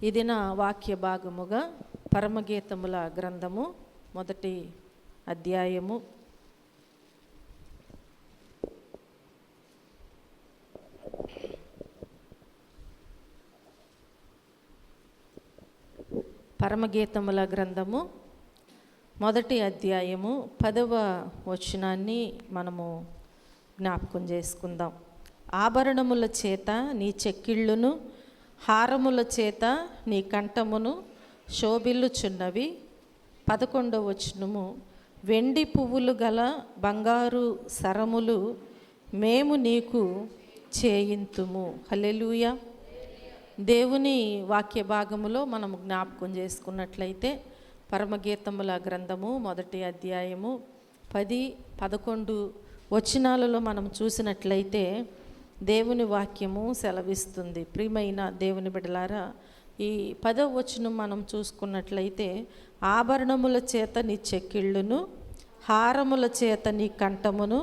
ఇది నా వాక్య భాగముగా పరమగీతముల గ్రంథము 1వ అధ్యాయము పరమగీతముల గ్రంథము 1వ అధ్యాయము 10వ వచనాన్ని మనము జ్ఞాపకం చేసుకుందాం. ఆభరణముల చేత నీ చెక్కిళ్ళును హారముల చేత నీ కంఠమును శోభిల్లుచున్నవి. 11వ వచనము, వెండి పువ్వులు గల బంగారు సరములు మేము నీకు చేయింతుము. హల్లెలూయా. దేవుని వాక్య భాగములో మనము జ్ఞాపకం చేసుకున్నట్లయితే పరమగీతముల గ్రంథము 1వ అధ్యాయము 10, 11 వచనాలలో మనం చూసినట్లయితే దేవుని వాక్యము సెలవిస్తుంది. ప్రియమైన దేవుని బిడ్డలారా, ఈ 10వ వచనం మనం చూసుకున్నట్లయితే ఆభరణముల చేత నీ చెక్కిళ్ళును హారముల చేత నీ కంఠమును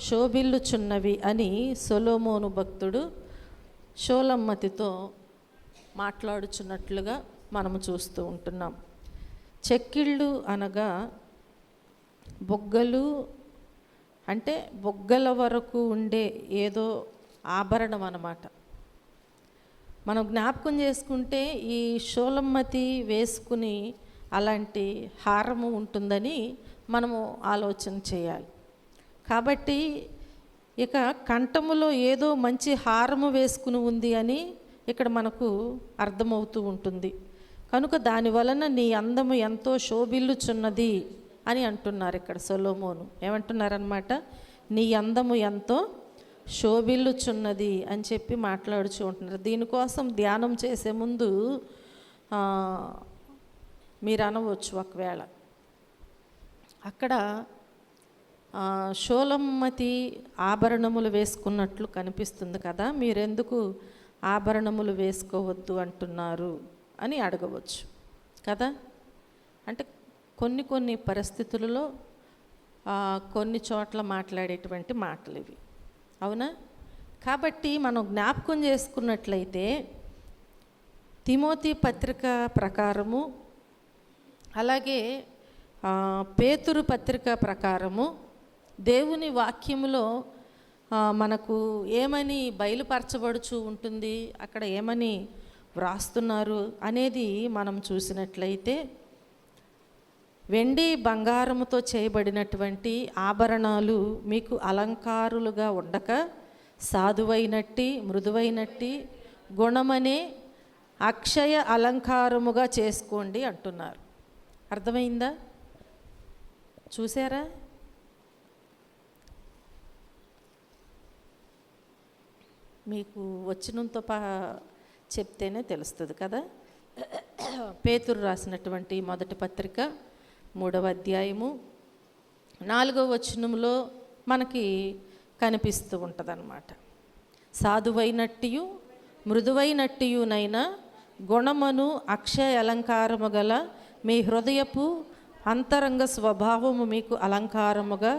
శోభిల్లుచున్నవి అని సొలొమోను భక్తుడు షోలమ్మతితో మాట్లాడుచున్నట్లుగా మనము చూస్తూ ఉంటున్నాం. చెక్కిళ్ళు అనగా బొగ్గలు, అంటే బొగ్గల వరకు ఉండే ఏదో ఆభరణం అన్నమాట. మనం జ్ఞాపకం చేసుకుంటే ఈ షోలమ్మతి వేసుకుని అలాంటి హారము ఉంటుందని మనము ఆలోచన చేయాలి. కాబట్టి ఇక కంఠములో ఏదో మంచి హారము వేసుకుని ఉంది అని ఇక్కడ మనకు అర్థమవుతూ ఉంటుంది. కనుక దాని వలన నీ అందము ఎంతో శోభిల్లుచున్నది అని అంటున్నారు. ఇక్కడ సొలొమోను ఏమంటున్నారనమాట, నీ అందము ఎంతో శోభిల్లుచున్నది అని చెప్పి మాట్లాడుచూ ఉంటున్నారు. దీనికోసం ధ్యానం చేసే ముందు మీరు అనవచ్చు, ఒకవేళ అక్కడ షోలమ్మతి ఆభరణములు వేసుకున్నట్లు కనిపిస్తుంది కదా, మీరెందుకు ఆభరణములు వేసుకోవద్దు అంటున్నారు అని అడగవచ్చు కదా. అంటే కొన్ని పరిస్థితులలో కొన్ని చోట్ల మాట్లాడేటువంటి మాటలు ఇవి, అవునా? కాబట్టి మనం జ్ఞాపకం చేసుకున్నట్లయితే తిమోతి పత్రిక ప్రకారము, అలాగే పేతురు పత్రిక ప్రకారము దేవుని వాక్యములో మనకు ఏమని బయలుపరచబడుచు ఉంటుంది, అక్కడ ఏమని వ్రాస్తున్నారు అనేది మనం చూసినట్లయితే వెండి బంగారముతో చేయబడినటువంటి ఆభరణాలు మీకు అలంకారులుగా ఉండక సాధువైనట్టి మృదువైనట్టి గుణమనే అక్షయ అలంకారముగా చేసుకోండి అంటున్నారు. అర్థమైందా? చూసారా? మీకు వచ్చినంతో చెప్తేనే తెలుస్తుంది కదా. పేతురు రాసినటువంటి మొదటి పత్రిక 3వ అధ్యాయము 4వ వచనంలో మనకి కనిపిస్తూ ఉంటుందన్నమాట. సాధువైనట్టియు మృదువైనట్టియునైనా గుణమును అక్షయ అలంకారము గల మీ హృదయపు అంతరంగ స్వభావము మీకు అలంకారముగా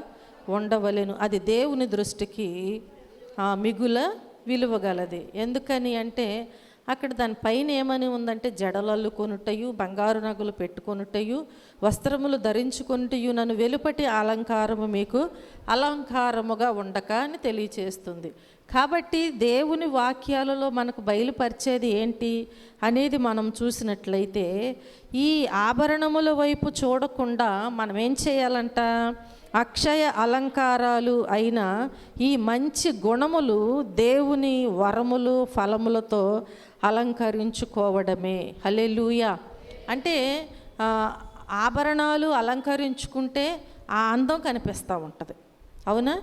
ఉండవలెను. అది దేవుని దృష్టికి మిగుల విలువగలది. ఎందుకని అంటే అక్కడ దానిపైన ఏమని ఉందంటే, జడలల్లుకొనుటయు బంగారు నగలు పెట్టుకొనుటయు వస్త్రములు ధరించుకొనుటయు నన్ను వెలుపటి అలంకారము మీకు అలంకారముగా ఉండక అని తెలియచేస్తుంది. కాబట్టి దేవుని వాక్యాలలో మనకు బయలుపరిచేది ఏంటి అనేది మనం చూసినట్లయితే ఈ ఆభరణముల వైపు చూడకుండా మనం ఏం చేయాలంట, అక్షయ అలంకారాలు అయిన ఈ మంచి గుణములు దేవుని వరములు ఫలములతో అలంకరించుకోవడమే. హల్లెలూయా. అంటే ఆభరణాలు అలంకరించుకుంటే ఆ అందం కనిపిస్తూ ఉంటుంది, అవునా?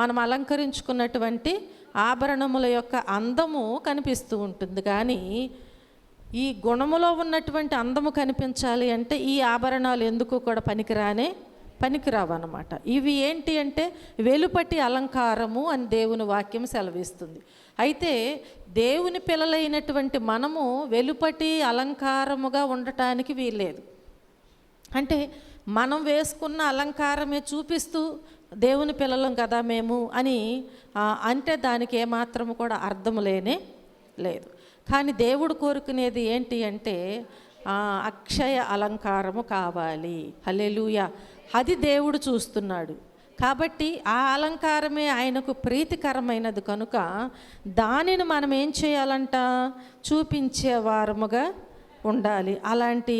మనం అలంకరించుకున్నటువంటి ఆభరణముల యొక్క అందము కనిపిస్తూ ఉంటుంది. కానీ ఈ గుణములో ఉన్నటువంటి అందము కనిపించాలి అంటే ఈ ఆభరణాలు ఎందుకు కూడా పనికిరావు అన్నమాట. ఇవి ఏంటి అంటే వెలుపటి అలంకారము అని దేవుని వాక్యం సెలవిస్తుంది. అయితే దేవుని పిల్లలైనటువంటి మనము వెలుపటి అలంకారముగా ఉండటానికి వీల్లేదు. అంటే మనం వేసుకున్న అలంకారమే చూపిస్తూ దేవుని పిల్లలం కదా మేము అని అంటే దానికి ఏమాత్రము కూడా అర్థము లేదు. కానీ దేవుడు కోరుకునేది ఏంటి అంటే అక్షయ అలంకారము కావాలి. హల్లెలూయా. అది దేవుడు చూస్తున్నాడు. కాబట్టి ఆ అలంకారమే ఆయనకు ప్రీతికరమైనది కనుక దానిని మనం ఏం చేయాలంట? చూపించేవారముగా ఉండాలి. అలాంటి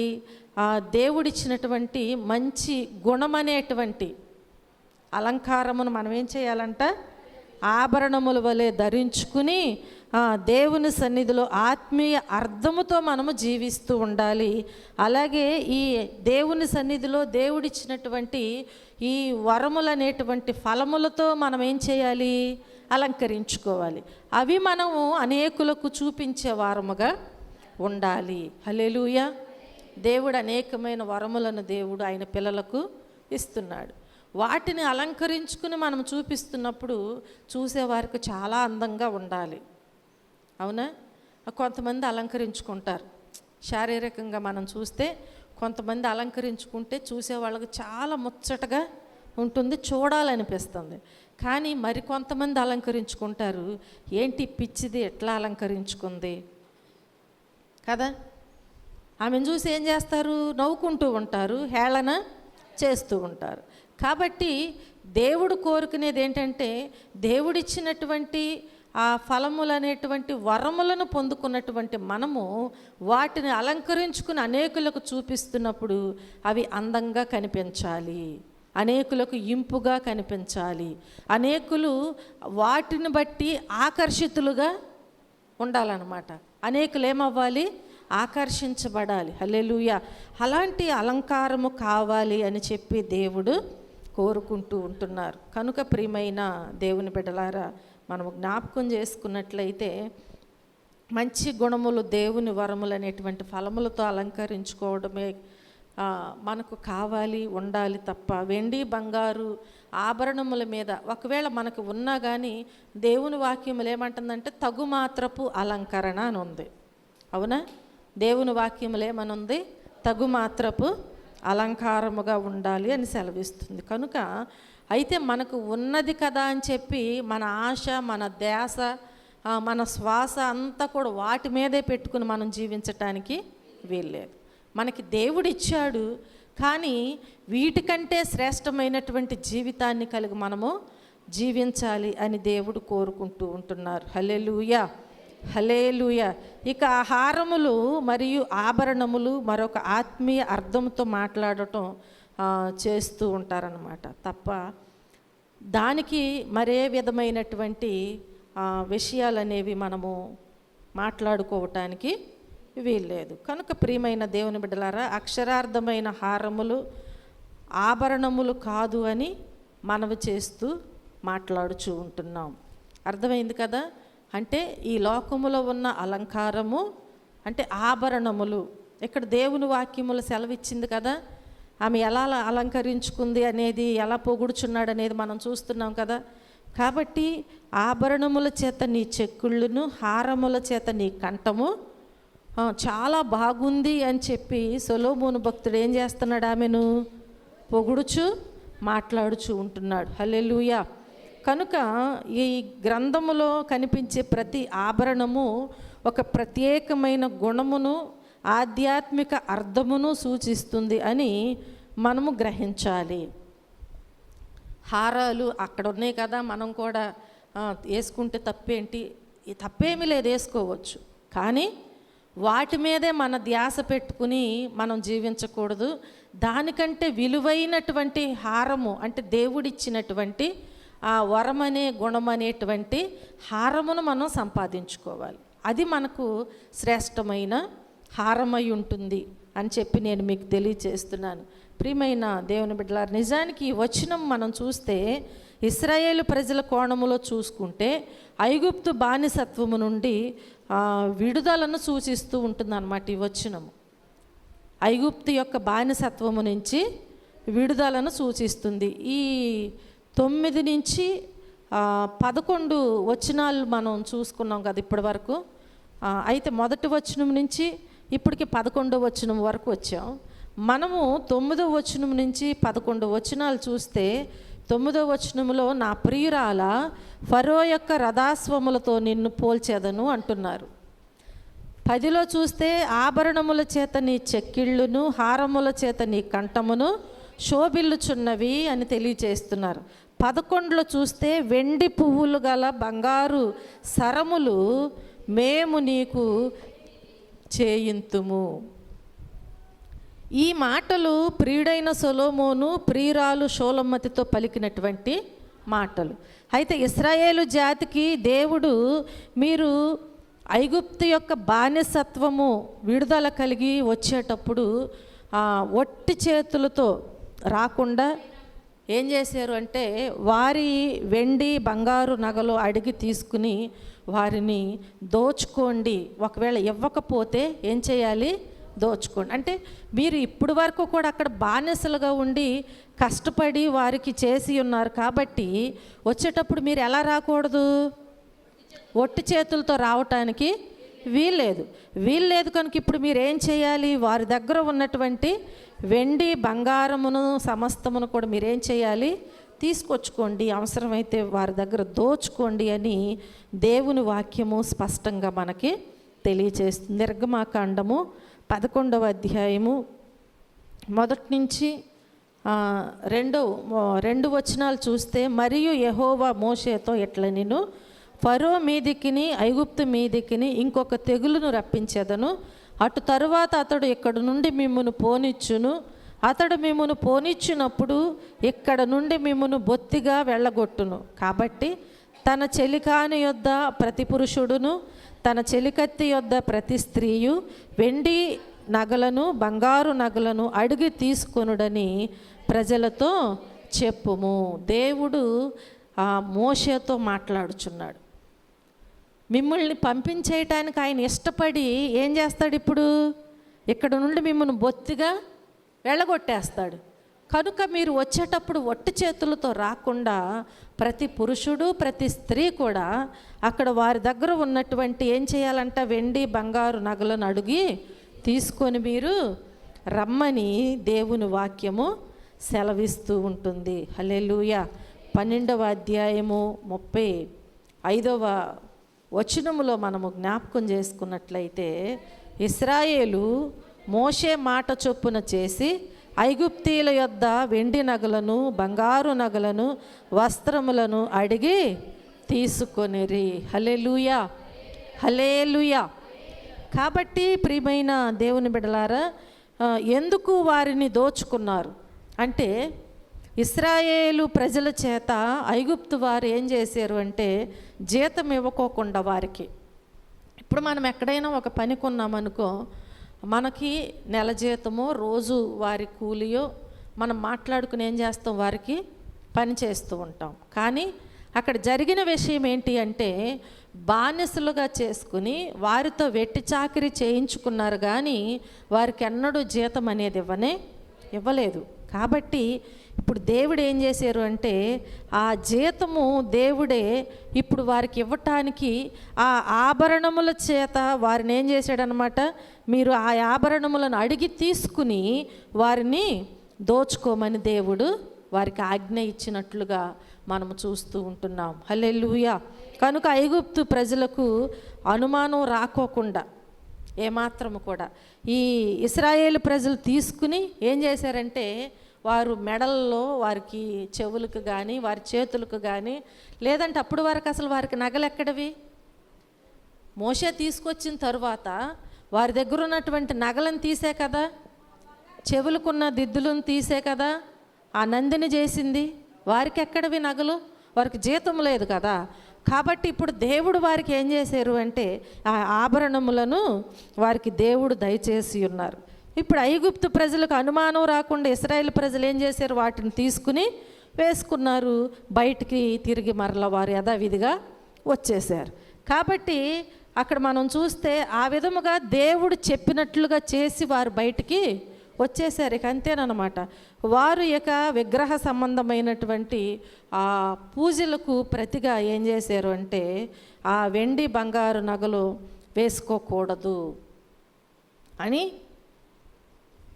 దేవుడిచ్చినటువంటి మంచి గుణమనేటువంటి అలంకారమును మనం ఏం చేయాలంట? ఆభరణముల వలె ధరించుకుని దేవుని సన్నిధిలో ఆత్మీయ అర్థముతో మనము జీవిస్తూ ఉండాలి. అలాగే ఈ దేవుని సన్నిధిలో దేవుడిచ్చినటువంటి ఈ వరములు అనేటువంటి ఫలములతో మనం ఏం చేయాలి? అలంకరించుకోవాలి. అవి మనము అనేకులకు చూపించే వారముగా ఉండాలి. హల్లెలూయా. దేవుడు అనేకమైన వరములను దేవుడు ఆయన పిల్లలకు ఇస్తున్నాడు. వాటిని అలంకరించుకుని మనం చూపిస్తున్నప్పుడు చూసేవారికి చాలా అందంగా ఉండాలి. అవునా? కొంతమంది అలంకరించుకుంటారు. శారీరకంగా మనం చూస్తే కొంతమంది అలంకరించుకుంటే చూసే వాళ్ళకి చాలా ముచ్చటగా ఉంటుంది, చూడాలనిపిస్తుంది. కానీ మరికొంతమంది అలంకరించుకుంటారు, ఏంటి పిచ్చిది ఎట్లా అలంకరించుకుంది కదా, ఆమెను చూసి ఏం చేస్తారు? నవ్వుకుంటూ ఉంటారు, హేళన చేస్తూ ఉంటారు. కాబట్టి దేవుడు కోరుకునేది ఏంటంటే దేవుడిచ్చినటువంటి ఆ ఫలములు అనేటువంటి వరములను పొందుకున్నటువంటి మనము వాటిని అలంకరించుకుని అనేకులకు చూపిస్తున్నప్పుడు అవి అందంగా కనిపించాలి, అనేకులకు ఇంపుగా కనిపించాలి, అనేకులు వాటిని బట్టి ఆకర్షితులుగా ఉండాలన్నమాట. అనేకులు ఏమవ్వాలి? ఆకర్షించబడాలి. హల్లెలూయా. అలాంటి అలంకారము కావాలి అని చెప్పి దేవుడు కోరుకుంటూ ఉంటున్నారు. కనుక ప్రియమైన దేవుని బిడ్డలారా, మనము జ్ఞాపకం చేసుకున్నట్లయితే మంచి గుణములు, దేవుని వరములు అనేటువంటి ఫలములతో అలంకరించుకోవడమే మనకు కావాలి, ఉండాలి తప్ప వెండి బంగారు ఆభరణముల మీద ఒకవేళ మనకు ఉన్నా కానీ దేవుని వాక్యములు ఏమంటుందంటే తగుమాత్రపు అలంకరణ అని ఉంది. అవునా? దేవుని వాక్యములు ఏమనుంది? తగుమాత్రపు అలంకారముగా ఉండాలి అని సెలవిస్తుంది. కనుక అయితే మనకు ఉన్నది కదా అని చెప్పి మన ఆశ, మన ధ్యాస, మన శ్వాస అంతా కూడా వాటి మీదే పెట్టుకుని మనం జీవించటానికి వీల్లేదు. మనకి దేవుడు ఇచ్చాడు, కానీ వీటికంటే శ్రేష్టమైనటువంటి జీవితాన్ని కలిగి మనము జీవించాలి అని దేవుడు కోరుకుంటూ ఉంటున్నారు. హల్లెలూయా. హల్లెలూయా. ఇక ఆహారములు మరియు ఆభరణములు మరొక ఆత్మీయ అర్థంతో మాట్లాడటం చేస్తూ ఉంటారన్నమాట. తప్ప దానికి మరే విధమైనటువంటి విషయాలు అనేవి మనము మాట్లాడుకోవటానికి వీల్లేదు. కనుక ప్రియమైన దేవుని బిడ్డలారా, అక్షరార్థమైన హారములు ఆభరణములు కాదు అని మనవి చేస్తూ మాట్లాడుచూ ఉంటున్నాం. అర్థమైంది కదా? అంటే ఈ లోకములో ఉన్న అలంకారము అంటే ఆభరణములు. ఇక్కడ దేవుని వాక్యములు సెలవిచ్చింది కదా, ఆమె ఎలా అలంకరించుకుంది అనేది, ఎలా పొగుడుచున్నాడు అనేది మనం చూస్తున్నాం కదా. కాబట్టి ఆభరణముల చేత నీ చెక్కుళ్ళును, హారముల చేత నీ కంఠము చాలా బాగుంది అని చెప్పి సొలొమోను భక్తుడు ఏం చేస్తున్నాడు? ఆమెను పొగుడుచు మాట్లాడుచూ ఉంటున్నాడు. హల్లెలూయా. కనుక ఈ గ్రంథములో కనిపించే ప్రతి ఆభరణము ఒక ప్రత్యేకమైన గుణమును, ఆధ్యాత్మిక అర్థమును సూచిస్తుంది అని మనము గ్రహించాలి. హారాలు అక్కడ ఉన్నాయి కదా, మనం కూడా వేసుకుంటే తప్పేంటి? తప్పేమీ లేదు, వేసుకోవచ్చు. కానీ వాటి మీదే మన ధ్యాస పెట్టుకుని మనం జీవించకూడదు. దానికంటే విలువైనటువంటి హారము అంటే దేవుడిచ్చినటువంటి ఆ వరమనే గుణమనేటువంటి హారమును మనం సంపాదించుకోవాలి. అది మనకు శ్రేష్టమైన హారమై ఉంటుంది అని చెప్పి నేను మీకు తెలియచేస్తున్నాను. ప్రియమైన దేవుని బిడ్డలారా, నిజానికి ఈ వచనం మనం చూస్తే ఇశ్రాయేలు ప్రజల కోణములో చూసుకుంటే ఐగుప్తు బానిసత్వము నుండి విడుదలను సూచిస్తూ ఉంటుందన్నమాట ఈ వచనము. ఐగుప్తు యొక్క బానిసత్వము నుంచి విడుదలను సూచిస్తుంది. ఈ 9 నుంచి 11 వచనాలు మనం చూసుకున్నాం కదా ఇప్పటి వరకు. అయితే మొదటి వచనం నుంచి ఇప్పటికి 11వ వచనం వరకు వచ్చాం. మనము 9వ వచనం నుంచి 11 వచనాలు చూస్తే 9వ వచనంలో నా ప్రియురాల ఫరో యొక్క రథాశ్వములతో నిన్ను పోల్చేదను అంటున్నారు. 10లో చూస్తే ఆభరణముల చేత నీ చెక్కిళ్ళును హారముల చేత నీ కంఠమును శోభిల్లుచున్నవి అని తెలియచేస్తున్నారు. 11లో చూస్తే వెండి పువ్వులు గల బంగారు సరములు మేము నీకు చేయింతుము. ఈ మాటలు ప్రియుడైన సొలొమోను ప్రియురాలు షోలమ్మతితో పలికినటువంటి మాటలు. అయితే ఇశ్రాయేలు జాతికి దేవుడు మీరు ఐగుప్తు యొక్క బానిసత్వము విడుదల కలిగి వచ్చేటప్పుడు ఒట్టి చేతులతో రాకుండా ఏం చేశారు అంటే వారి వెండి బంగారు నగలు అడిగి తీసుకుని వారిని దోచుకోండి, ఒకవేళ ఇవ్వకపోతే ఏం చేయాలి, దోచుకోండి. అంటే మీరు ఇప్పుడు వరకు కూడా అక్కడ బానిసలుగా ఉండి కష్టపడి వారికి చేసి ఉన్నారు కాబట్టి వచ్చేటప్పుడు మీరు ఎలా రాకూడదు, ఒట్టి చేతులతో రావటానికి వీల్లేదు కనుక ఇప్పుడు మీరు ఏం చేయాలి, వారి దగ్గర ఉన్నటువంటి వెండి బంగారమును సమస్తమును కూడా మీరేం చేయాలి, తీసుకొచ్చుకోండి, అవసరమైతే వారి దగ్గర దోచుకోండి అని దేవుని వాక్యము స్పష్టంగా మనకి తెలియచేస్తుంది. నిర్గమాకాండము 11వ అధ్యాయము మొదటి నుంచి 2 వచనాలు చూస్తే, మరియు యెహోవా మోషేతో ఎట్లా నేను ఫరో మీదికిని ఐగుప్తు మీదికిని ఇంకొక తెగులును రప్పించేదను, అటు తరువాత అతడు ఇక్కడ నుండి మిమ్మును పోనిచ్చును, అతడు మిమ్మును పోనిచ్చినప్పుడు ఇక్కడ నుండి మిమ్మును బొత్తిగా వెళ్ళగొట్టును. కాబట్టి తన చెలికాని యొద్ద ప్రతి పురుషుడును తన చెలికత్తి యొద్ద ప్రతి స్త్రీయు వెండి నగలను బంగారు నగలను అడిగి తీసుకొనుడని ప్రజలతో చెప్పుము. దేవుడు మోషేతో మాట్లాడుచున్నాడు. మిమ్మల్ని పంపించేయటానికి ఆయన ఇష్టపడి ఏం చేస్తాడు, ఇప్పుడు ఇక్కడ నుండి మిమ్మల్ని బొత్తిగా వెళ్ళగొట్టేస్తాడు. కనుక మీరు వచ్చేటప్పుడు ఒట్టి చేతులతో రాకుండా ప్రతి పురుషుడు ప్రతి స్త్రీ కూడా అక్కడ వారి దగ్గర ఉన్నటువంటి ఏం చేయాలంట, వెండి బంగారు నగలను అడిగి తీసుకొని మీరు రమ్మని దేవుని వాక్యము సెలవిస్తూ ఉంటుంది. హల్లెలూయా. 12వ అధ్యాయము 35వ వచనములో మనము జ్ఞాపకం చేసుకున్నట్లయితే, ఇశ్రాయేలు మోషే మాట చొప్పున చేసి ఐగుప్తీయుల యొద్ద వెండి నగలను బంగారు నగలను వస్త్రములను అడిగి తీసుకొనిరి. హల్లెలూయా, హల్లెలూయా. కాబట్టి ప్రియమైన దేవుని బిడ్డలారా, ఎందుకు వారిని దోచుకున్నారు అంటే, ఇశ్రాయేలు ప్రజల చేత ఐగుప్తు వారు ఏం చేశారు అంటే జీతం ఇవ్వకోకుండా వారికి, ఇప్పుడు మనం ఎక్కడైనా ఒక పని కొన్నామనుకో, మనకి నెల జీతమో రోజు వారి కూలియో మనం మాట్లాడుకుని ఏం చేస్తాం, వారికి పని చేస్తూ ఉంటాం. కానీ అక్కడ జరిగిన విషయం ఏంటి అంటే, బానిసలుగా చేసుకుని వారితో వెట్టి చాకిరీ చేయించుకున్నారు కానీ వారికి ఎన్నడూ జీతం అనేది ఇవ్వలేదు. కాబట్టి ఇప్పుడు దేవుడు ఏం చేశారు అంటే, ఆ జీతము దేవుడే ఇప్పుడు వారికి ఇవ్వటానికి ఆ ఆభరణముల చేత వారిని ఏం చేశాడనమాట, మీరు ఆ ఆభరణములను అడిగి తీసుకుని వారిని దోచుకోమని దేవుడు వారికి ఆజ్ఞ ఇచ్చినట్లుగా మనము చూస్తూ ఉంటున్నాం. హల్లెలూయా. కనుక ఐగుప్తు ప్రజలకు అనుమానం రాకోకుండా ఏమాత్రము కూడా ఈ ఇశ్రాయేలు ప్రజలు తీసుకుని ఏం చేశారంటే, వారు మెడల్లో వారికి చెవులకు కానీ వారి చేతులకు కానీ, లేదంటే అప్పుడు వరకు అసలు వారికి నగలు ఎక్కడవి, మోషే తీసుకొచ్చిన తరువాత వారి దగ్గర ఉన్నటువంటి నగలను తీసే కదా, చెవులకున్న దిద్దులను తీసే కదా ఆ నందిని చేసింది. వారికి ఎక్కడవి నగలు, వారికి జీతం లేదు కదా. కాబట్టి ఇప్పుడు దేవుడు వారికి ఏం చేశారు అంటే, ఆ ఆభరణములను వారికి దేవుడు దయచేసి ఉన్నారు. ఇప్పుడు ఐగుప్తు ప్రజలకు అనుమానం రాకుండా ఇశ్రాయేలు ప్రజలు ఏం చేశారు, వాటిని తీసుకుని వేసుకున్నారు, బయటికి తిరిగి మరల వారు యథావిధిగా వచ్చేసారు. కాబట్టి అక్కడ మనం చూస్తే ఆ విధముగా దేవుడు చెప్పినట్లుగా చేసి వారు బయటికి వచ్చేసారు. ఇక అంతేనమాట. వారు ఇక విగ్రహ సంబంధమైనటువంటి ఆ పూజలకు ప్రతిగా ఏం చేశారు అంటే, ఆ వెండి బంగారు నగలు వేసుకోకూడదు అని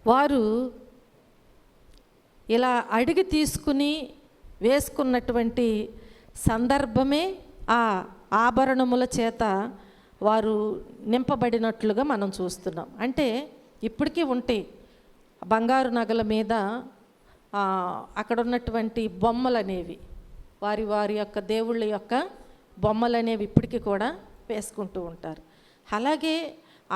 వారు ఇలా అడిగి తీసుకుని వేసుకున్నటువంటి సందర్భమే ఆ ఆభరణముల చేత వారు నింపబడినట్లుగా మనం చూస్తున్నాం. అంటే ఇప్పటికీ ఉంటాయి బంగారు నగల మీద అక్కడ ఉన్నటువంటి బొమ్మలు అనేవి, వారి వారి యొక్క దేవుళ్ళ యొక్క బొమ్మలు అనేవి ఇప్పటికీ కూడా వేసుకుంటూ ఉంటారు. అలాగే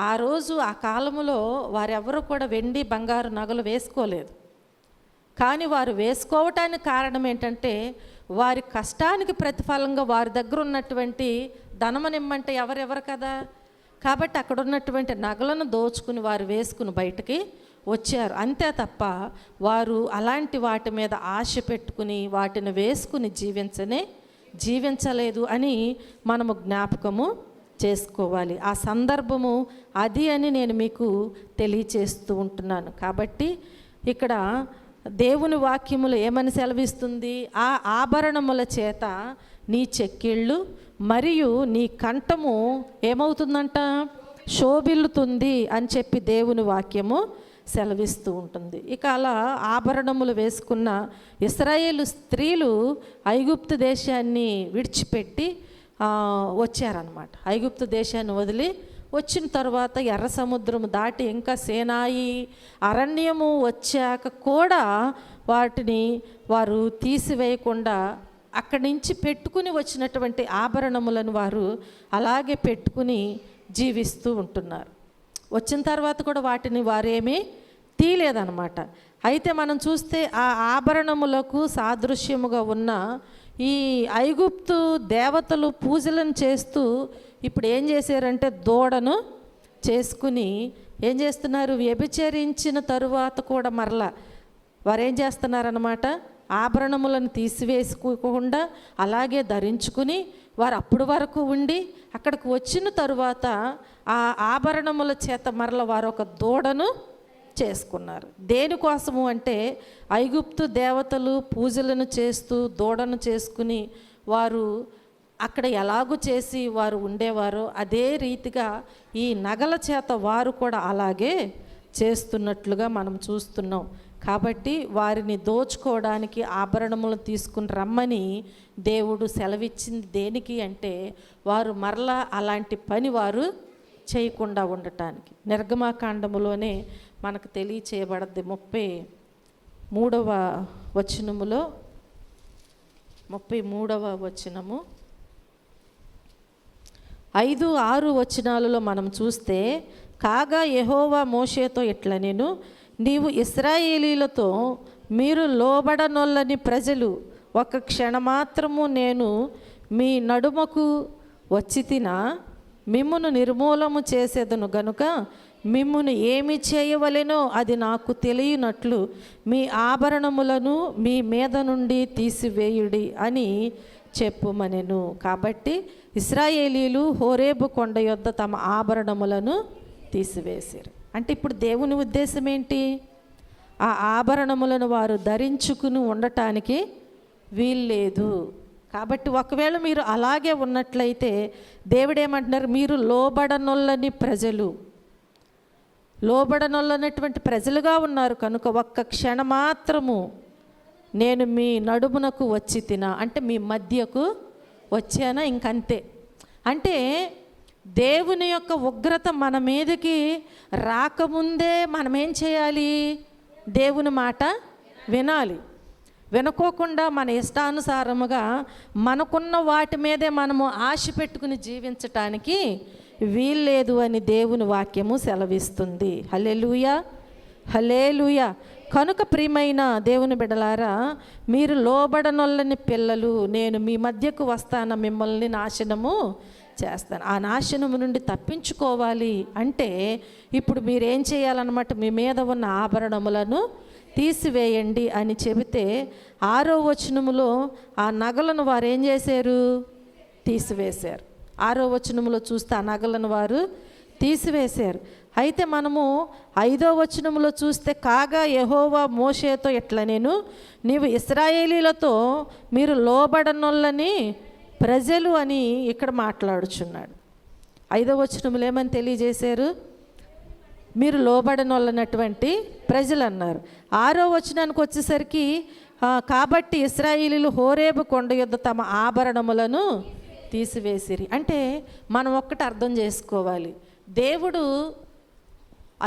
ఆ రోజు ఆ కాలంలో వారెవరూ కూడా వెండి బంగారు నగలు వేసుకోలేదు. కానీ వారు వేసుకోవటానికి కారణం ఏంటంటే వారి కష్టానికి ప్రతిఫలంగా వారి దగ్గర ఉన్నటువంటి ధనమనిమ్మంటే ఎవరెవరు కదా. కాబట్టి అక్కడ ఉన్నటువంటి నగలను దోచుకుని వారు వేసుకుని బయటికి వచ్చారు. అంతే తప్ప వారు అలాంటి వాటి మీద ఆశ పెట్టుకుని వాటిని వేసుకుని జీవించలేదు అని మనము జ్ఞాపకము చేసుకోవాలి. ఆ సందర్భము అది అని నేను మీకు తెలియచేస్తూ ఉంటున్నాను. కాబట్టి ఇక్కడ దేవుని వాక్యములు ఏమని సెలవిస్తుంది? ఆ ఆభరణముల చేత నీ చెక్కిళ్ళు మరియు నీ కంఠము ఏమవుతుందంట? శోభిల్లుతుంది అని చెప్పి దేవుని వాక్యము సెలవిస్తూ ఉంటుంది. ఇక అలా ఆభరణములు వేసుకున్న ఇశ్రాయేలు స్త్రీలు ఐగుప్తు దేశాన్ని విడిచిపెట్టి వచ్చారనమాట. ఐగుప్తు దేశాన్ని వదిలి వచ్చిన తర్వాత ఎర్ర సముద్రము దాటి ఇంకా సేనాయి అరణ్యము వచ్చాక కూడా వాటిని వారు తీసివేయకుండా అక్కడి నుంచి పెట్టుకుని వచ్చినటువంటి ఆభరణములను వారు అలాగే పెట్టుకుని జీవిస్తూ ఉంటున్నారు. వచ్చిన తర్వాత కూడా వాటిని వారేమీ తీయలేదన్నమాట. అయితే మనం చూస్తే ఆ ఆభరణములకు సాదృశ్యముగా ఉన్న ఈ ఐగుప్తు దేవతలు పూజలను చేస్తూ ఇప్పుడు ఏం చేశారంటే దూడను చేసుకుని ఏం చేస్తున్నారు? వ్యభిచరించిన తరువాత కూడా మరలా వారు ఏం చేస్తున్నారన్నమాట? ఆభరణములను తీసివేసుకోకుండా అలాగే ధరించుకుని వారు అప్పుడు వరకు ఉండి అక్కడికి వచ్చిన తరువాత ఆ ఆభరణముల చేత మరల వారు ఒక దూడను చేసుకున్నారు. దేనికోసము అంటే ఐగుప్తు దేవతలు పూజలను చేస్తూ దూడను చేసుకుని వారు అక్కడ ఎలాగూ చేసి వారు ఉండేవారో అదే రీతిగా ఈ నగల చేత వారు కూడా అలాగే చేస్తున్నట్లుగా మనం చూస్తున్నాం. కాబట్టి వారిని దోచుకోవడానికి ఆభరణములు తీసుకుని రమ్మని దేవుడు సెలవిచ్చింది దేనికి అంటే వారు మరలా అలాంటి పని వారు చేయకుండా ఉండటానికి. నిర్గమాకాండములోనే మనకు తెలియచేయబడద్ది 33వ వచనములో 33వ వచనము 5-6 వచనాలలో మనం చూస్తే, కాగా యెహోవా మోషేతో ఇట్లా నేను నీవు ఇశ్రాయేలీలతో మీరు లోబడనొల్లని ప్రజలు ఒక క్షణమాత్రము నేను మీ నడుమకు వచ్చి మిమ్మును నిర్మూలము చేసేదను గనుక మిమ్మును ఏమి చేయవలెనో అది నాకు తెలియనట్లు మీ ఆభరణములను మీ మీద నుండి తీసివేయుడి అని చెప్పుమనెను. కాబట్టి ఇశ్రాయేలీలు హోరేబు కొండ యొద్ద తమ ఆభరణములను తీసివేశారు. అంటే ఇప్పుడు దేవుని ఉద్దేశం ఏంటి? ఆ ఆభరణములను వారు ధరించుకుని ఉండటానికి వీల్లేదు. కాబట్టి ఒకవేళ మీరు అలాగే ఉన్నట్లయితే దేవుడేమంటున్నారు? మీరు లోబడనొల్లని ప్రజలు, లోబడనొల్లనటువంటి ప్రజలుగా ఉన్నారు కనుక ఒక్క క్షణమాత్రము నేను మీ నడుమునకు వచ్చి అంటే మీ మధ్యకు వచ్చానా, ఇంకంతే. అంటే దేవుని యొక్క ఉగ్రత మన మీదకి రాకముందే మనం ఏం చేయాలి? దేవుని మాట వినాలి. వినుకోకుండా మన ఇష్టానుసారముగా మనకున్న వాటి మీదే మనము ఆశ పెట్టుకుని జీవించటానికి వీల్లేదు అని దేవుని వాక్యము సెలవిస్తుంది. హల్లెలూయా, హల్లెలూయా. కనుక ప్రియమైన దేవుని బిడ్డలారా, మీరు లోబడనొల్లని పిల్లలు, నేను మీ మధ్యకు వస్తాను, మిమ్మల్ని నాశనము చేస్తాను. ఆ నాశనము నుండి తప్పించుకోవాలి అంటే ఇప్పుడు మీరేం చేయాలన్నమాట? మీ మీద ఉన్న ఆభరణములను తీసివేయండి అని చెబితే 6వ వచనములో ఆ నగలను వారు ఏం చేశారు? తీసివేశారు. 6వ వచనములో చూస్తే ఆ నగలను వారు తీసివేశారు. అయితే మనము 5వ వచనములో చూస్తే, కాగా యెహోవా మోషేతో ఇట్లా నేను నీవు ఇశ్రాయేలీలతో మీరు లోబడనొల్లని ప్రజలు అని ఇక్కడ మాట్లాడుచున్నాడు. 5వ వచనములు ఏమని తెలియజేశారు? మీరు లోబడనొల్లనటువంటి ప్రజలు అన్నారు. 6వ వచనానికి వచ్చేసరికి కాబట్టి ఇశ్రాయేలీలు హోరేబు కొండ యొద్ద తమ ఆభరణములను తీసివేసిరి. అంటే మనం ఒక్కటి అర్థం చేసుకోవాలి, దేవుడు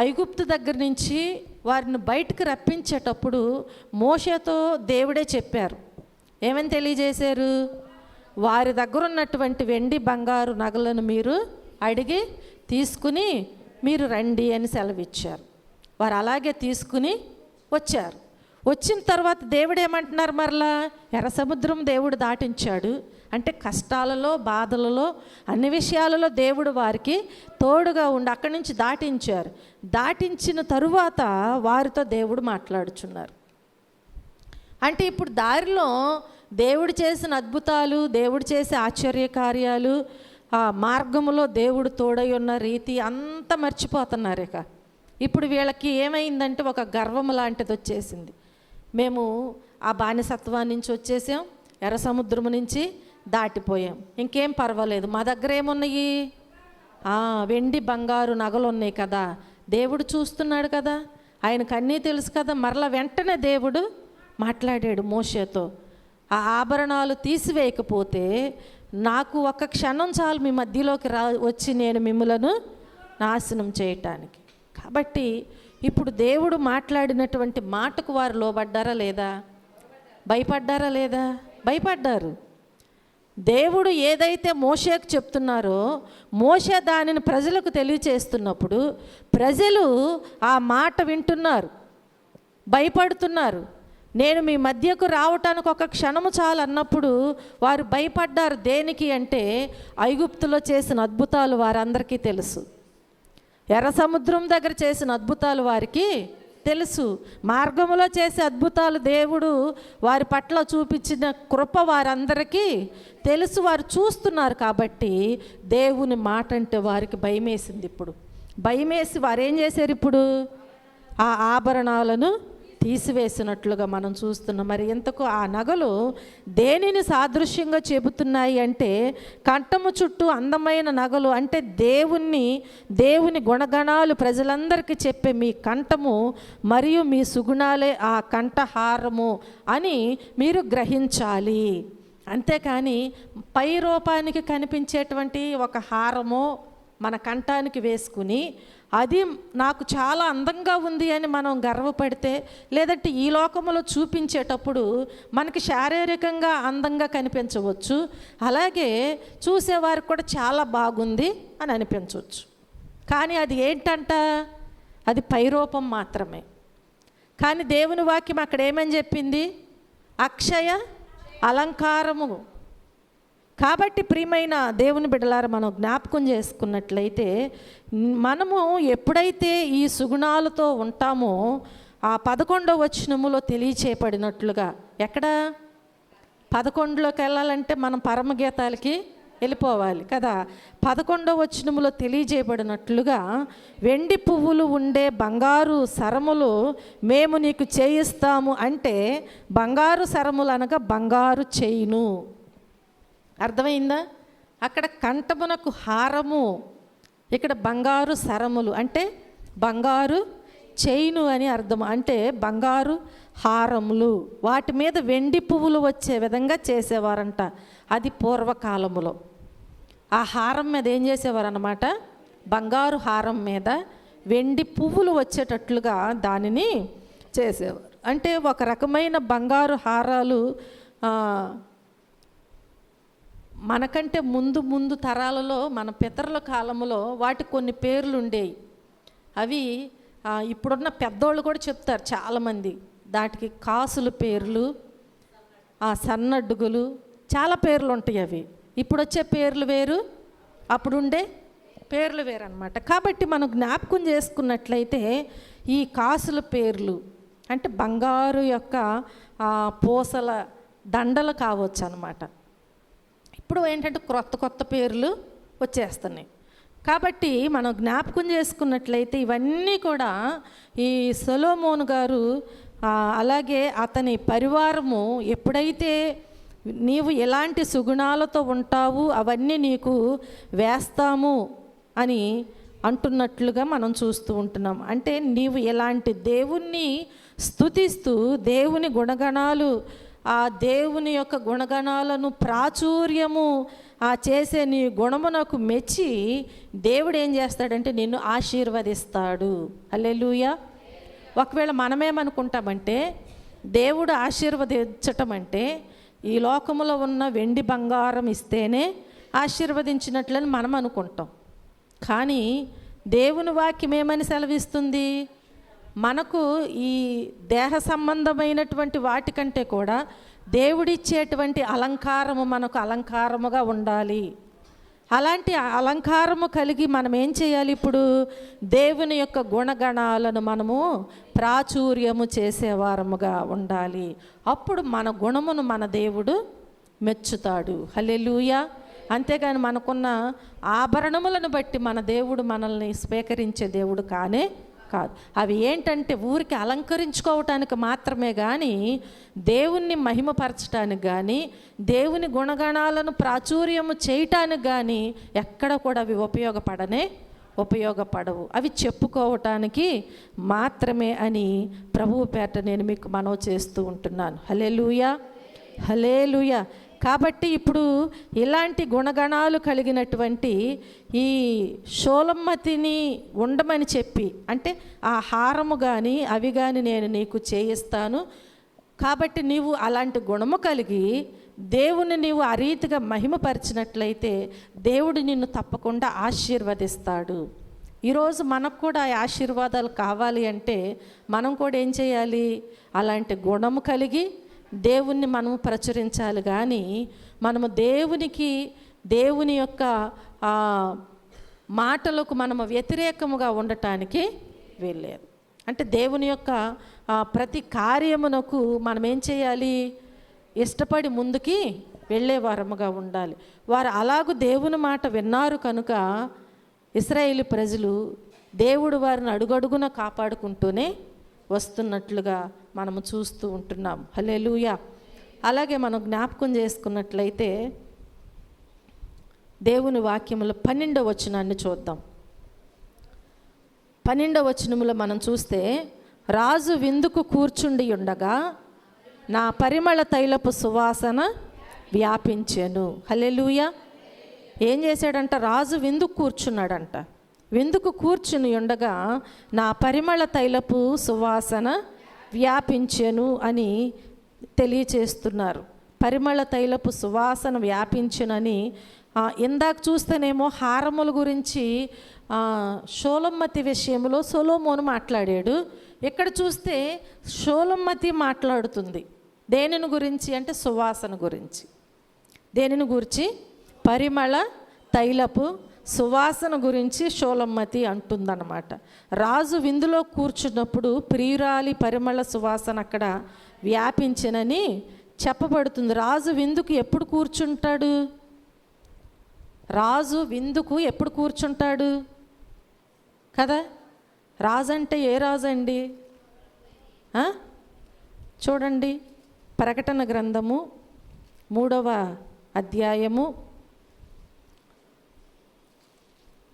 ఐగుప్తు దగ్గర నుంచి వారిని బయటకు రప్పించేటప్పుడు మోషేతో దేవుడే చెప్పారు. ఏమని తెలియజేశారు? వారి దగ్గర ఉన్నటువంటి వెండి బంగారు నగలను మీరు అడిగి తీసుకుని మీరు రండి అని సెలవిచ్చారు. వారు అలాగే తీసుకుని వచ్చారు. వచ్చిన తర్వాత దేవుడు ఏమంటున్నారు? మరలా ఎర్ర సముద్రం దేవుడు దాటించాడు. అంటే కష్టాలలో, బాధలలో, అన్ని విషయాలలో దేవుడు వారికి తోడుగా ఉండి అక్కడి నుంచి దాటించారు. దాటించిన తరువాత వారితో దేవుడు మాట్లాడుచున్నారు. అంటే ఇప్పుడు దారిలో దేవుడు చేసిన అద్భుతాలు, దేవుడు చేసే ఆశ్చర్య కార్యాలు, ఆ మార్గములో దేవుడు తోడై ఉన్న రీతి అంతా మర్చిపోతున్నారు. ఇక ఇప్పుడు వీళ్ళకి ఏమైందంటే ఒక గర్వం లాంటిది వచ్చేసింది. మేము ఆ బానిసత్వాన్ని నుంచి వచ్చేసాం, ఎర్ర సముద్రం నుంచి దాటిపోయాం, ఇంకేం పర్వాలేదు, మా దగ్గర ఏమున్నాయి? వెండి బంగారు నగలు ఉన్నాయి కదా, దేవుడు చూస్తున్నాడు కదా, ఆయనకు అన్నీ తెలుసు కదా. మరలా వెంటనే దేవుడు మాట్లాడాడు మోషేతో, ఆ ఆభరణాలు తీసివేయకపోతే నాకు ఒక క్షణం చాలు మీ మధ్యలోకి వచ్చి నేను మిమ్ములను నాశనం చేయటానికి. కాబట్టి ఇప్పుడు దేవుడు మాట్లాడినటువంటి మాటకు వారు లోబడ్డారా లేదా? భయపడ్డారా లేదా? భయపడ్డారు. దేవుడు ఏదైతే మోషేకు చెప్తున్నారో మోషే దానిని ప్రజలకు తెలియచేస్తున్నప్పుడు ప్రజలు ఆ మాట వింటున్నారు, భయపడుతున్నారు. నేను మీ మధ్యకు రావటానికి ఒక క్షణము చాలు అన్నప్పుడు వారు భయపడ్డారు. దేనికి అంటే ఐగుప్తులో చేసిన అద్భుతాలు వారందరికీ తెలుసు, ఎర్ర సముద్రం దగ్గర చేసిన అద్భుతాలు వారికి తెలుసు, మార్గములో చేసే అద్భుతాలు దేవుడు వారి పట్ల చూపించిన కృప వారందరికీ తెలుసు, వారు చూస్తున్నారు. కాబట్టి దేవుని మాట అంటే వారికి భయమేసింది. ఇప్పుడు భయమేసి వారు ఏం చేశారు? ఇప్పుడు ఆ ఆభరణాలను తీసివేసినట్లుగా మనం చూస్తున్నాం. మరి ఇంతకు ఆ నగలు దేనిని సాదృశ్యంగా చెబుతున్నాయి అంటే కంఠము చుట్టూ అందమైన నగలు, అంటే దేవుని గుణగణాలు ప్రజలందరికీ చెప్పే మీ కంఠము మరియు మీ సుగుణాలే ఆ కంఠహారము అని మీరు గ్రహించాలి. అంతేకాని పై రూపానికి కనిపించేటువంటి ఒక హారమో మన కంఠానికి వేసుకుని అది నాకు చాలా అందంగా ఉంది అని మనం గర్వపడితే, లేదంటే ఈ లోకంలో చూపించేటప్పుడు మనకి శారీరకంగా అందంగా కనిపించవచ్చు, అలాగే చూసేవారికి కూడా చాలా బాగుంది అని అనిపించవచ్చు. కానీ అది ఏంటంట? అది పైరూపం మాత్రమే. కానీ దేవుని వాక్యం అక్కడ ఏమని చెప్పింది? అక్షయ అలంకారము. కాబట్టి ప్రియమైన దేవుని బిడ్డలారా, మనం జ్ఞాపకం చేసుకున్నట్లయితే మనము ఎప్పుడైతే ఈ సుగుణాలతో ఉంటామో ఆ 11వ వచనములో తెలియచేయబడినట్లుగా, ఎక్కడ 11లోకి వెళ్ళాలంటే మనం పరమగీతాలకి వెళ్ళిపోవాలి కదా. 11వ వచనములో తెలియజేయబడినట్లుగా వెండి పువ్వులు ఉండే బంగారు సరములు మేము నీకు చేయిస్తాము. అంటే బంగారు సరములు అనగా బంగారు చైను. అర్థమైందా? అక్కడ కంఠమునకు హారము, ఇక్కడ బంగారు సరములు అంటే బంగారు చైను అని అర్థం. అంటే బంగారు హారములు, వాటి మీద వెండి పువ్వులు వచ్చే విధంగా చేసేవారంట. అది పూర్వకాలములో ఆ హారం మీద ఏం చేసేవారు అన్నమాట? బంగారు హారం మీద వెండి పువ్వులు వచ్చేటట్లుగా దానిని చేసేవారు. అంటే ఒక రకమైన బంగారు హారాలు మనకంటే ముందు తరాలలో మన పితరుల కాలంలో వాటికి కొన్ని పేర్లు ఉండేవి. అవి ఇప్పుడున్న పెద్దోళ్ళు కూడా చెప్తారు చాలామంది. దాటికి కాసుల పేర్లు, సన్నడ్డుగులు, చాలా పేర్లు ఉంటాయి. అవి ఇప్పుడు వచ్చే పేర్లు వేరు, అప్పుడుండే పేర్లు వేరు అన్నమాట. కాబట్టి మనం జ్ఞాపకం చేసుకున్నట్లయితే ఈ కాసుల పేర్లు అంటే బంగారు యొక్క పూసల దండలు కావచ్చు అన్నమాట. ఇప్పుడు ఏంటంటే కొత్త పేర్లు వచ్చేస్తున్నాయి. కాబట్టి మనం జ్ఞాపకం చేసుకున్నట్లయితే ఇవన్నీ కూడా ఈ సొలొమోను గారు అలాగే అతని పరివారము ఎప్పుడైతే నీవు ఎలాంటి సుగుణాలతో ఉంటావు అవన్నీ నీకు వేస్తాము అని అంటున్నట్లుగా మనం చూస్తూ ఉంటున్నాం. అంటే నీవు ఎలాంటి దేవుణ్ణి స్తుతిస్తూ దేవుని గుణగణాలు, ఆ దేవుని యొక్క గుణగణాలను ప్రాచుర్యము ఆ చేసే నీ గుణమునకు మెచ్చి దేవుడు ఏం చేస్తాడంటే నిన్ను ఆశీర్వదిస్తాడు. హల్లెలూయా. ఒకవేళ మనమేమనుకుంటామంటే దేవుడు ఆశీర్వదించటం అంటే ఈ లోకములో ఉన్న వెండి బంగారం ఇస్తేనే ఆశీర్వదించినట్లని మనం అనుకుంటాం. కానీ దేవుని వాక్యం ఏమని సెలవిస్తుంది? మనకు ఈ దేహ సంబంధమైనటువంటి వాటికంటే కూడా దేవుడిచ్చేటువంటి అలంకారము మనకు అలంకారముగా ఉండాలి. అలాంటి అలంకారము కలిగి మనం ఏం చేయాలి? ఇప్పుడు దేవుని యొక్క గుణగణాలను మనము ప్రాచుర్యము చేసేవారముగా ఉండాలి. అప్పుడు మన గుణమును మన దేవుడు మెచ్చుతాడు. హల్లెలూయా. అంతేగాని మనకున్న ఆభరణములను బట్టి మన దేవుడు మనల్ని స్వీకరించే దేవుడు కానే కాదు. అవి ఏంటంటే ఊరికి అలంకరించుకోవటానికి మాత్రమే కానీ దేవుణ్ణి మహిమపరచడానికి కానీ దేవుని గుణగణాలను ప్రాచుర్యము చేయటానికి కానీ ఎక్కడ కూడా అవి ఉపయోగపడవు. అవి చెప్పుకోవటానికి మాత్రమే అని ప్రభువు పేట నేను మీకు మనవి చేస్తూ ఉంటున్నాను. హల్లెలూయా, హల్లెలూయా. కాబట్టి ఇప్పుడు ఇలాంటి గుణగణాలు కలిగినటువంటి ఈ షోలమ్మతిని ఉండమని చెప్పి, అంటే ఆ హారము కానీ అవి కానీ నేను నీకు చేయిస్తాను, కాబట్టి నీవు అలాంటి గుణము కలిగి దేవుని నీవు ఆ రీతిగా మహిమపరిచినట్లయితే దేవుడు నిన్ను తప్పకుండా ఆశీర్వదిస్తాడు. ఈరోజు మనకు కూడా ఆ ఆశీర్వాదాలు కావాలి అంటే మనం కూడా ఏం చేయాలి? అలాంటి గుణము కలిగి దేవుణ్ణి మనము ప్రచురించాలి. కానీ మనము దేవుని యొక్క మాటలకు మనము వ్యతిరేకముగా ఉండటానికి వెళ్ళలేదు. అంటే దేవుని యొక్క ప్రతి కార్యమునకు మనం ఏం చేయాలి? ఇష్టపడి ముందుకి వెళ్ళేవారముగా ఉండాలి. వారు అలాగూ దేవుని మాట విన్నారు కనుక ఇశ్రాయేలు ప్రజలు దేవుడు వారిని అడుగడుగున కాపాడుకుంటూనే వస్తున్నట్లుగా మనము చూస్తూ ఉంటున్నాం. హల్లెలూయా. అలాగే మనం జ్ఞాపకం చేసుకున్నట్లయితే దేవుని వాక్యములో 12వ వచనాన్ని చూద్దాం. 12వ వచనములో మనం చూస్తే, రాజు విందుకు కూర్చుండి ఉండగా నా పరిమళ తైలపు సువాసన వ్యాపించెను. హల్లెలూయా. ఏం చేశాడంట? రాజు విందుకు కూర్చున్నాడంట. విందుకు కూర్చుని ఉండగా నా పరిమళ తైలపు సువాసన వ్యాపించెను అని తెలియచేస్తున్నారు. పరిమళ తైలపు సువాసన వ్యాపించునని ఇందాక చూస్తేనేమో హారముల గురించి షోలమ్మతి విషయంలో సొలొమోను మాట్లాడాడు. ఇక్కడ చూస్తే షోలమ్మతి మాట్లాడుతుంది. దేనిని గురించి అంటే సువాసన గురించి. దేనిని గురించి? పరిమళ తైలపు సువాసన గురించి షోలమ్మతి అంటుందన్నమాట. రాజు విందులో కూర్చున్నప్పుడు ప్రియురాలి పరిమళ సువాసన అక్కడ వ్యాపించనని చెప్పబడుతుంది. రాజు విందుకు ఎప్పుడు కూర్చుంటాడు? రాజు విందుకు ఎప్పుడు కూర్చుంటాడు కదా? రాజు అంటే ఏ రాజు అండి? చూడండి, ప్రకటన గ్రంథము 3వ అధ్యాయము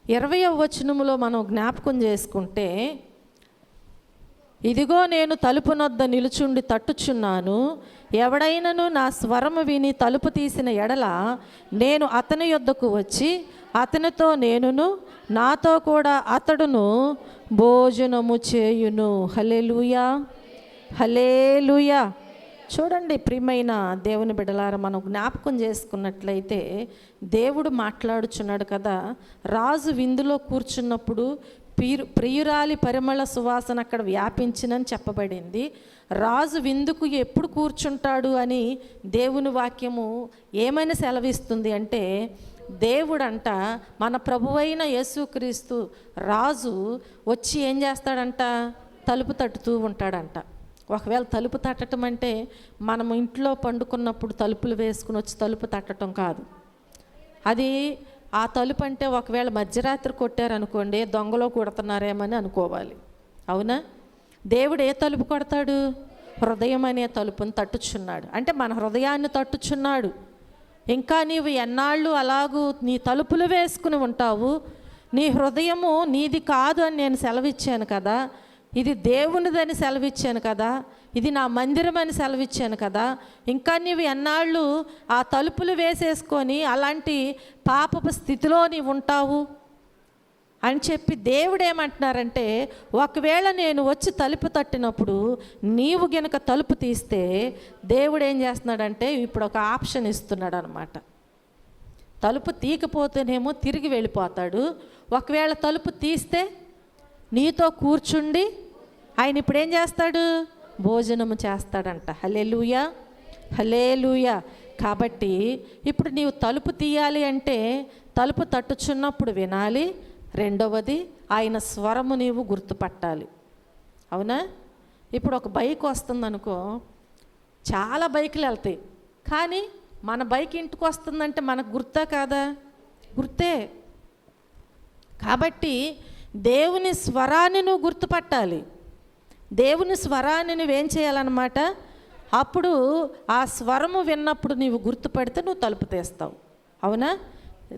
20వ వచనములో మనం జ్ఞాపకం చేసుకుంటే, ఇదిగో నేను తలుపు నొద్ద నిలుచుండి తట్టుచున్నాను, ఎవడైనను నా స్వరము విని తలుపు తీసిన ఎడల నేను అతని యొద్దకు వచ్చి అతనితో నేనును నాతో కూడా అతడును భోజనము చేయును. హల్లెలూయా, హల్లెలూయా. చూడండి ప్రియమైన దేవుని బిడ్డలారా, మనం జ్ఞాపకం చేసుకున్నట్లయితే దేవుడు మాట్లాడుచున్నాడు కదా. రాజు విందులో కూర్చున్నప్పుడు ప్రియురాలి పరిమళ సువాసన అక్కడ వ్యాపించినని చెప్పబడింది. రాజు విందుకు ఎప్పుడు కూర్చుంటాడు అని దేవుని వాక్యము ఏమైనా సెలవిస్తుంది అంటే, దేవుడంట మన ప్రభువైన యేసుక్రీస్తు రాజు వచ్చి ఏం చేస్తాడంట? తలుపు తట్టుతూ ఉంటాడంట. ఒకవేళ తలుపు తట్టడం అంటే మనం ఇంట్లో పండుకున్నప్పుడు తలుపులు వేసుకుని వచ్చి తలుపు తట్టడం కాదు. అది ఆ తలుపు అంటే ఒకవేళ మధ్యరాత్రి కొట్టారనుకోండి, దొంగలో కొడుతున్నారేమని అనుకోవాలి. అవునా? దేవుడు ఏ తలుపు కొడతాడు? హృదయం అనే తలుపుని తట్టుచున్నాడు. అంటే మన హృదయాన్ని తట్టుచున్నాడు. ఇంకా నీవు ఎన్నాళ్ళు అలాగూ నీ తలుపులు వేసుకుని ఉంటావు? నీ హృదయము నీది కాదు అని నేను సెలవిచ్చాను కదా, ఇది దేవునిదని సెలవిచ్చాను కదా. ఇది నా మందిరం అని సెలవిచ్చాను కదా, ఇంకా నీవు ఎన్నాళ్ళు ఆ తలుపులు వేసేసుకొని అలాంటి పాపపు స్థితిలో నీవు ఉంటావు అని చెప్పి దేవుడు ఏమంటున్నారంటే, ఒకవేళ నేను వచ్చి తలుపు తట్టినప్పుడు నీవు గనుక తలుపు తీస్తే దేవుడు ఏం చేస్తున్నాడంటే ఇప్పుడు ఒక ఆప్షన్ ఇస్తున్నాడు అనమాట. తలుపు తీయకపోతేనేమో తిరిగి వెళ్ళిపోతాడు, ఒకవేళ తలుపు తీస్తే నీతో కూర్చుండి ఆయన ఇప్పుడు ఏం చేస్తాడు, భోజనము చేస్తాడంట. హల్లెలూయా, హల్లెలూయా. కాబట్టి ఇప్పుడు నీవు తలుపు తీయాలి అంటే తలుపు తట్టుచున్నప్పుడు వినాలి, రెండవది ఆయన స్వరము నీవు గుర్తుపట్టాలి. అవునా? ఇప్పుడు ఒక బైక్ వస్తుందనుకో, చాలా బైకులు వెళ్తాయి, కానీ మన బైక్ ఇంటికి వస్తుందంటే మనకు గుర్తా కాదా? గుర్తే. కాబట్టి దేవుని స్వరాన్ని నువ్వు గుర్తుపట్టాలి. దేవుని స్వరాన్ని నువ్వేం చేయాలన్నమాట, అప్పుడు ఆ స్వరము విన్నప్పుడు నీవు గుర్తుపడితే నువ్వు తలుపు తీస్తావు. అవునా?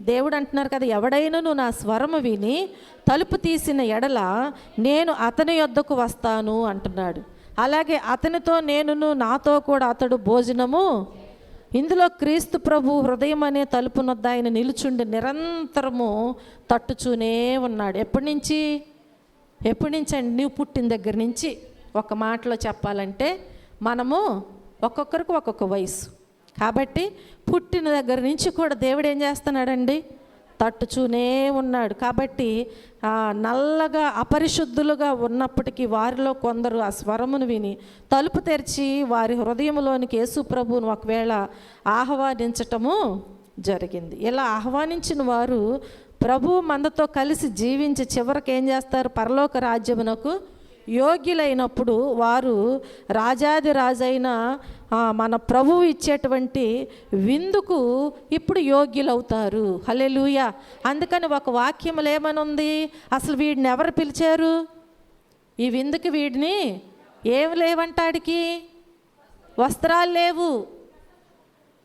దేవుడు అంటున్నారు కదా, ఎవడైనా నువ్వు నా స్వరము విని తలుపు తీసిన ఎడల నేను అతని యొద్దకు వస్తాను అంటున్నాడు. అలాగే అతనితో నేనును, నాతో కూడా అతడు భోజనము. ఇందులో క్రీస్తు ప్రభు హృదయం అనే తలుపు నొద్ద ఆయన నిలుచుండి నిరంతరము తట్టుచూనే ఉన్నాడు. ఎప్పటి నుంచి అండి? నువ్వు పుట్టిన దగ్గర నుంచి. ఒక మాటలో చెప్పాలంటే మనము ఒక్కొక్కరికి ఒక్కొక్క వయసు కాబట్టి పుట్టిన దగ్గర నుంచి కూడా దేవుడు ఏం చేస్తున్నాడండి, తట్టుచూనే ఉన్నాడు. కాబట్టి నల్లగా అపరిశుద్ధులుగా ఉన్నప్పటికీ వారిలో కొందరు ఆ స్వరమును విని తలుపు తెరిచి వారి హృదయంలోనికి యేసు ప్రభువును ఒకవేళ ఆహ్వానించటము జరిగింది. ఇలా ఆహ్వానించిన వారు ప్రభు మందతో కలిసి జీవించి చివరికి ఏం చేస్తారు, పరలోక రాజ్యమునకు యోగ్యులైనప్పుడు వారు రాజాది రాజైన మన ప్రభువు ఇచ్చేటువంటి విందుకు ఇప్పుడు యోగ్యులవుతారు. హల్లెలూయా. అందుకని ఒక వాక్యములు ఏమనుంది, అసలు వీడిని ఎవరు పిలిచారు ఈ విందుకి? వీడిని ఏం లేవంటాడికి, వస్త్రాలు లేవు.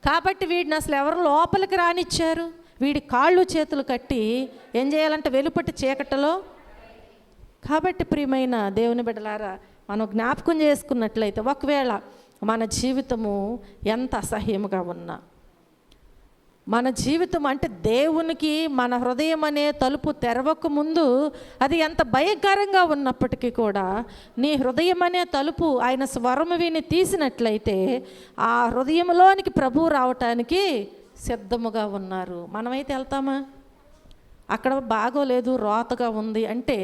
కాబట్టి వీడిని అసలు ఎవరు లోపలికి రానిచ్చారు? వీడి కాళ్ళు చేతులు కట్టి ఏం చేయాలంటే వెలుపటి చీకటిలో. కాబట్టి ప్రియమైన దేవుని బిడ్డలారా, మనం జ్ఞాపకం చేసుకున్నట్లయితే ఒకవేళ మన జీవితము ఎంత అసహ్యముగా ఉన్నా, మన జీవితం అంటే దేవునికి మన హృదయం అనే తలుపు తెరవక ముందు అది ఎంత భయంకరంగా ఉన్నప్పటికీ కూడా నీ హృదయం అనే తలుపు ఆయన స్వరము విని తీసినట్లయితే ఆ హృదయంలోనికి ప్రభువు రావటానికి సిద్ధముగా ఉన్నారు. మనమైతే వెళ్తామా? అక్కడ బాగోలేదు, రోతగా ఉంది అంటే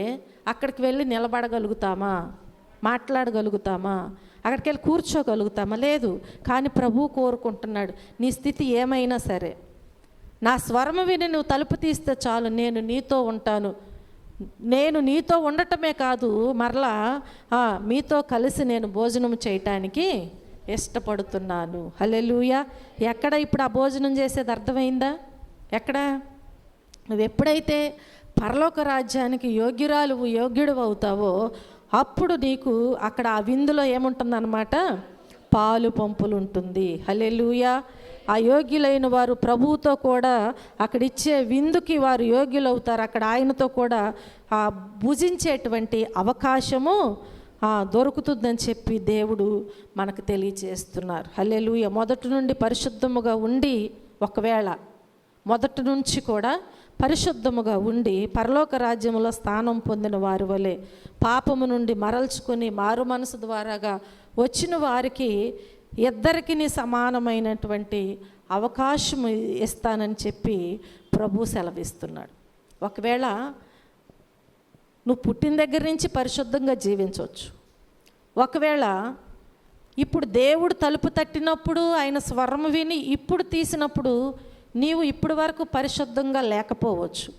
అక్కడికి వెళ్ళి నిలబడగలుగుతామా? మాట్లాడగలుగుతామా? అక్కడికి వెళ్ళి కూర్చోగలుగుతామా? లేదు. కానీ ప్రభువు కోరుకుంటున్నాడు, నీ స్థితి ఏమైనా సరే నా స్వరము విని నువ్వు తలుపు తీస్తే చాలు, నేను నీతో ఉంటాను. నేను నీతో ఉండటమే కాదు, మరలా మీతో కలిసి నేను భోజనం చేయటానికి ఇష్టపడుతున్నాను. హల్లెలూయా. ఎక్కడ ఇప్పుడు ఆ భోజనం చేసేది అర్థమైందా? ఎక్కడ? నువ్వు ఎప్పుడైతే పరలోక రాజ్యానికి యోగ్యుడు అవుతావో అప్పుడు నీకు అక్కడ ఆ విందులో ఏముంటుందన్నమాట, పాలు పంపులు ఉంటుంది. హల్లెలూయా. ఆ యోగ్యులైన వారు ప్రభువుతో కూడా అక్కడ ఇచ్చే విందుకి వారు యోగ్యులవుతారు. అక్కడ ఆయనతో కూడా భుజించేటువంటి అవకాశము దొరుకుతుందని చెప్పి దేవుడు మనకు తెలియజేస్తున్నారు. హల్లెలూయా. మొదటి నుండి పరిశుద్ధముగా ఉండి, ఒకవేళ మొదటి నుంచి కూడా పరిశుద్ధముగా ఉండి పరలోక రాజ్యములో స్థానం పొందిన వారి వలె పాపము నుండి మరల్చుకొని మారు మనసు ద్వారాగా వచ్చిన వారికి ఇద్దరికి సమానమైనటువంటి అవకాశం ఇస్తానని చెప్పి ప్రభు సెలవిస్తున్నాడు. ఒకవేళ నువ్వు పుట్టిన దగ్గర నుంచి పరిశుద్ధంగా జీవించవచ్చు. ఒకవేళ ఇప్పుడు దేవుడు తలుపు తట్టినప్పుడు ఆయన స్వరము విని ఇప్పుడు తీసినప్పుడు నీవు ఇప్పటి వరకు పరిశుద్ధంగా లేకపోవచ్చు.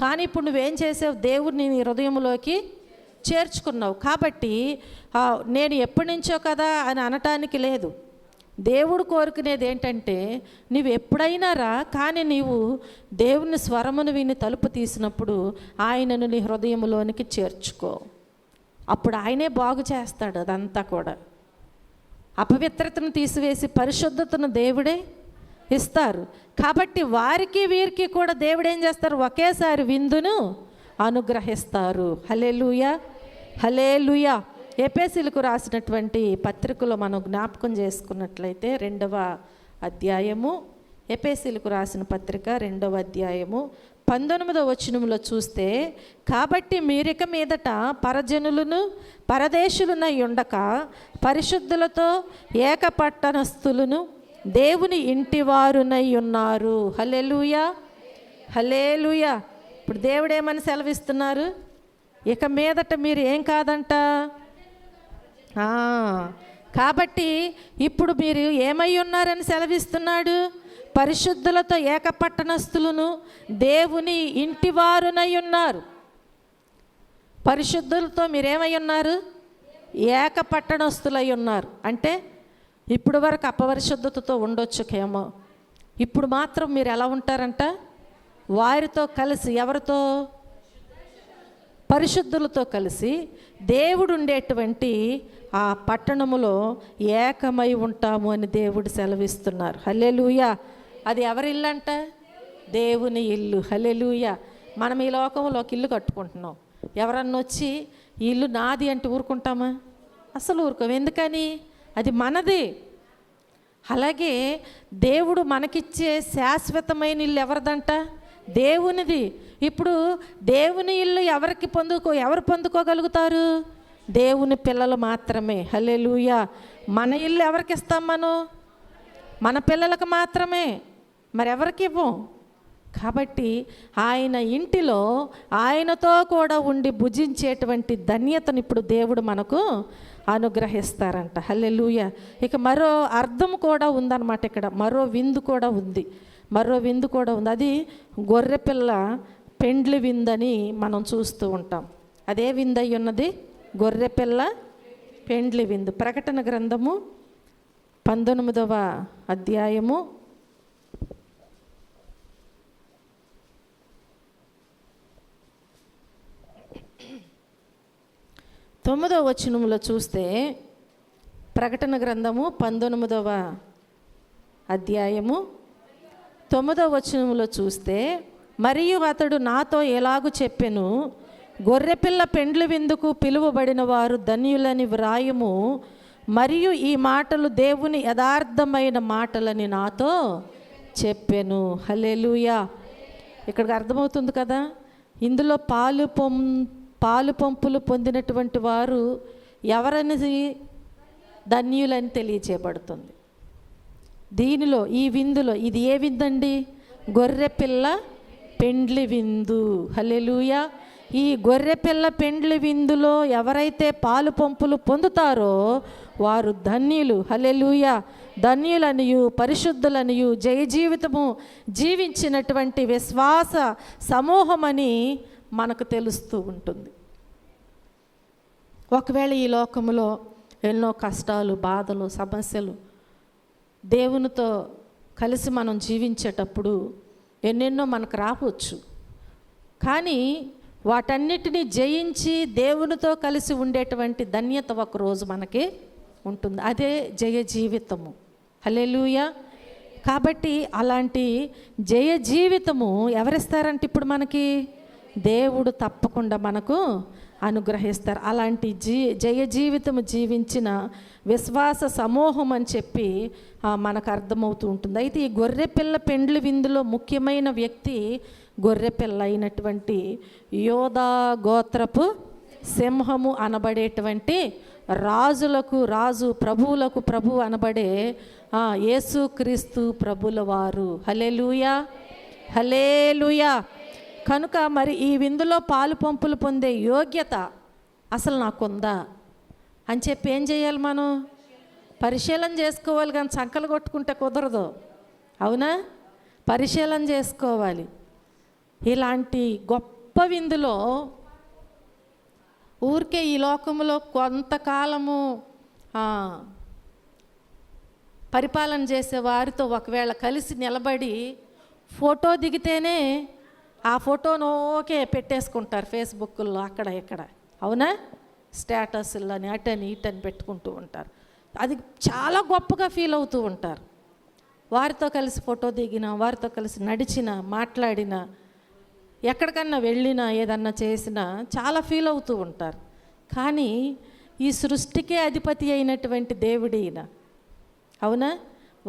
కానీ ఇప్పుడు నువ్వేం చేసావు, దేవుడిని నీ హృదయంలోకి చేర్చుకున్నావు. కాబట్టి నేను ఎప్పటి నుంచో కదా అని అనటానికి లేదు. దేవుడు కోరుకునేది ఏంటంటే నువ్వు ఎప్పుడైనా రా, కానీ నీవు దేవుని స్వరమును విని తలుపు తీసినప్పుడు ఆయనను నీ హృదయంలోనికి చేర్చుకో. అప్పుడు ఆయనే బాగు చేస్తాడు అదంతా కూడా. అపవిత్రతను తీసివేసి పరిశుద్ధతను దేవుడే ఇస్తారు. కాబట్టి వారికి వీరికి కూడా దేవుడు ఏం చేస్తారు, ఒకేసారి విందును అనుగ్రహిస్తారు. హల్లెలూయా, హల్లెలూయా. ఎఫెసీయులకు రాసినటువంటి పత్రికలో మనం జ్ఞాపకం చేసుకున్నట్లయితే 2వ అధ్యాయము, ఎఫెసీయులకు రాసిన పత్రిక 2వ అధ్యాయము 19వ వచనంలో చూస్తే, కాబట్టి మీరిక మీదట పరజనులను పరదేశులనై ఉండక పరిశుద్ధులతో ఏకపట్టణస్థులను దేవుని ఇంటివారునై ఉన్నారు. హల్లెలూయా, హల్లెలూయా. ఇప్పుడు దేవుడు ఏమని సెలవిస్తున్నారు? ఇక మీదట మీరు ఏం కాదంట, కాబట్టి ఇప్పుడు మీరు ఏమై ఉన్నారని సెలవిస్తున్నాడు? పరిశుద్ధులతో ఏకపట్టణస్థులను దేవుని ఇంటివారునై ఉన్నారు. పరిశుద్ధులతో మీరేమై ఉన్నారు? ఏకపట్టణస్థులై ఉన్నారు. అంటే ఇప్పుడు వరకు అపరిశుద్ధతతో ఉండొచ్చుకేమో, ఇప్పుడు మాత్రం మీరు ఎలా ఉంటారంట? వారితో కలిసి, ఎవరితో? పరిశుద్ధులతో కలిసి దేవుడు ఉండేటువంటి ఆ పట్టణములో ఏకమై ఉంటాము అని దేవుడు సెలవిస్తున్నారు. హల్లెలూయా. అది ఎవరి ఇల్లు అంట? దేవుని ఇల్లు. హల్లెలూయా. మనం ఈ లోకంలో ఒక ఇల్లు కట్టుకుంటున్నాం. ఎవరన్నా వచ్చి ఈ ఇల్లు నాది అంటే ఊరుకుంటామా? అసలు ఊరుకోం. ఎందుకని? అది మనది. అలాగే దేవుడు మనకిచ్చే శాశ్వతమైన ఇల్లు ఎవరిదంట? దేవునిది. ఇప్పుడు దేవుని ఇల్లు ఎవరు పొందుకోగలుగుతారు? దేవుని పిల్లలు మాత్రమే. హల్లెలూయా. మన ఇల్లు ఎవరికి ఇస్తాం? మన పిల్లలకు మాత్రమే, మరెవరికి ఇవ్వం. కాబట్టి ఆయన ఇంటిలో ఆయనతో కూడా ఉండి భుజించేటువంటి ధన్యతను ఇప్పుడు దేవుడు మనకు అనుగ్రహిస్తారంట. హల్లెలూయా. ఇక మరో అర్థం కూడా ఉందన్నమాట. ఇక్కడ మరో విందు కూడా ఉంది. అది గొర్రెపిల్ల పెండ్లి విందని మనం చూస్తూ ఉంటాం. అదే విందు అయి ఉన్నది? గొర్రెపిల్ల పెండ్లి విందు. ప్రకటన గ్రంథము 19వ అధ్యాయము 9వ వచనంలో చూస్తే, ప్రకటన గ్రంథము 19వ అధ్యాయము 9వ వచనంలో చూస్తే, మరియు అతడు నాతో ఎలాగూ చెప్పెను, గొర్రెపిల్ల పెండ్లి విందుకు పిలువబడిన వారు ధన్యులని వ్రాయుము, మరియు ఈ మాటలు దేవుని యథార్థమైన మాటలని నాతో చెప్పెను. హల్లెలూయా. ఇక్కడికి అర్థమవుతుంది కదా, ఇందులో పాలు పంపులు పొందినటువంటి వారు ఎవరనేది ధన్యులని తెలియచేయబడుతుంది. దీనిలో, ఈ విందులో, ఇది ఏ విందండి? గొర్రెపిల్ల పెండ్లి విందు. హల్లెలూయా. ఈ గొర్రెపిల్ల పెండ్లి విందులో ఎవరైతే పాలు పంపులు పొందుతారో వారు ధన్యులు. హల్లెలూయా. ధన్యులనియు పరిశుద్ధులనియు జయ జీవితము జీవించినటువంటి విశ్వాస సమూహమని మనకు తెలుస్తూ ఉంటుంది. ఒకవేళ ఈ లోకంలో ఎన్నో కష్టాలు, బాధలు, సమస్యలు, దేవునితో కలిసి మనం జీవించేటప్పుడు ఎన్నెన్నో మనకు రావచ్చు. కానీ వాటన్నిటినీ జయించి దేవునితో కలిసి ఉండేటువంటి ధన్యత ఒకరోజు మనకి ఉంటుంది. అదే జయ జీవితము. హల్లెలూయా. కాబట్టి అలాంటి జయ జీవితము ఎవరిస్తారంటే ఇప్పుడు మనకి దేవుడు తప్పకుండా మనకు అనుగ్రహిస్తారు. అలాంటి జయ జీవితము జీవించిన విశ్వాస సమూహం అని చెప్పి మనకు అర్థమవుతూ ఉంటుంది. అయితే ఈ గొర్రెపిల్ల పెండ్లి విందులో ముఖ్యమైన వ్యక్తి గొర్రెపిల్ల అయినటువంటి యోధా గోత్రపు సింహము అనబడేటువంటి రాజులకు రాజు, ప్రభువులకు ప్రభు అనబడే యేసుక్రీస్తు ప్రభుల వారు. హల్లెలూయా, హల్లెలూయా. కనుక మరి ఈ విందులో పాలు పంపులు పొందే యోగ్యత అసలు నాకుందా అని చెప్పి ఏం చేయాలి? మనం పరిశీలన చేసుకోవాలి. కానీ సంకలు కొట్టుకుంటే కుదరదు. అవునా? పరిశీలన చేసుకోవాలి. ఇలాంటి గొప్ప విందులో ఊరికే ఈ లోకంలో కొంతకాలము పరిపాలన చేసే వారితో ఒకవేళ కలిసి నిలబడి ఫోటో దిగితేనే ఆ ఫోటోను ఓకే పెట్టేసుకుంటారు ఫేస్బుక్లో అక్కడ ఇక్కడ. అవునా? స్టేటస్లని అటని ఇటని పెట్టుకుంటూ ఉంటారు. అది చాలా గొప్పగా ఫీల్ అవుతూ ఉంటారు. వారితో కలిసి ఫోటో దిగిన, వారితో కలిసి నడిచిన, మాట్లాడిన, ఎక్కడికన్నా వెళ్ళినా, ఏదన్నా చేసినా చాలా ఫీల్ అవుతూ ఉంటారు. కానీ ఈ సృష్టికే అధిపతి అయినటువంటి దేవుడు ఈయన. అవునా?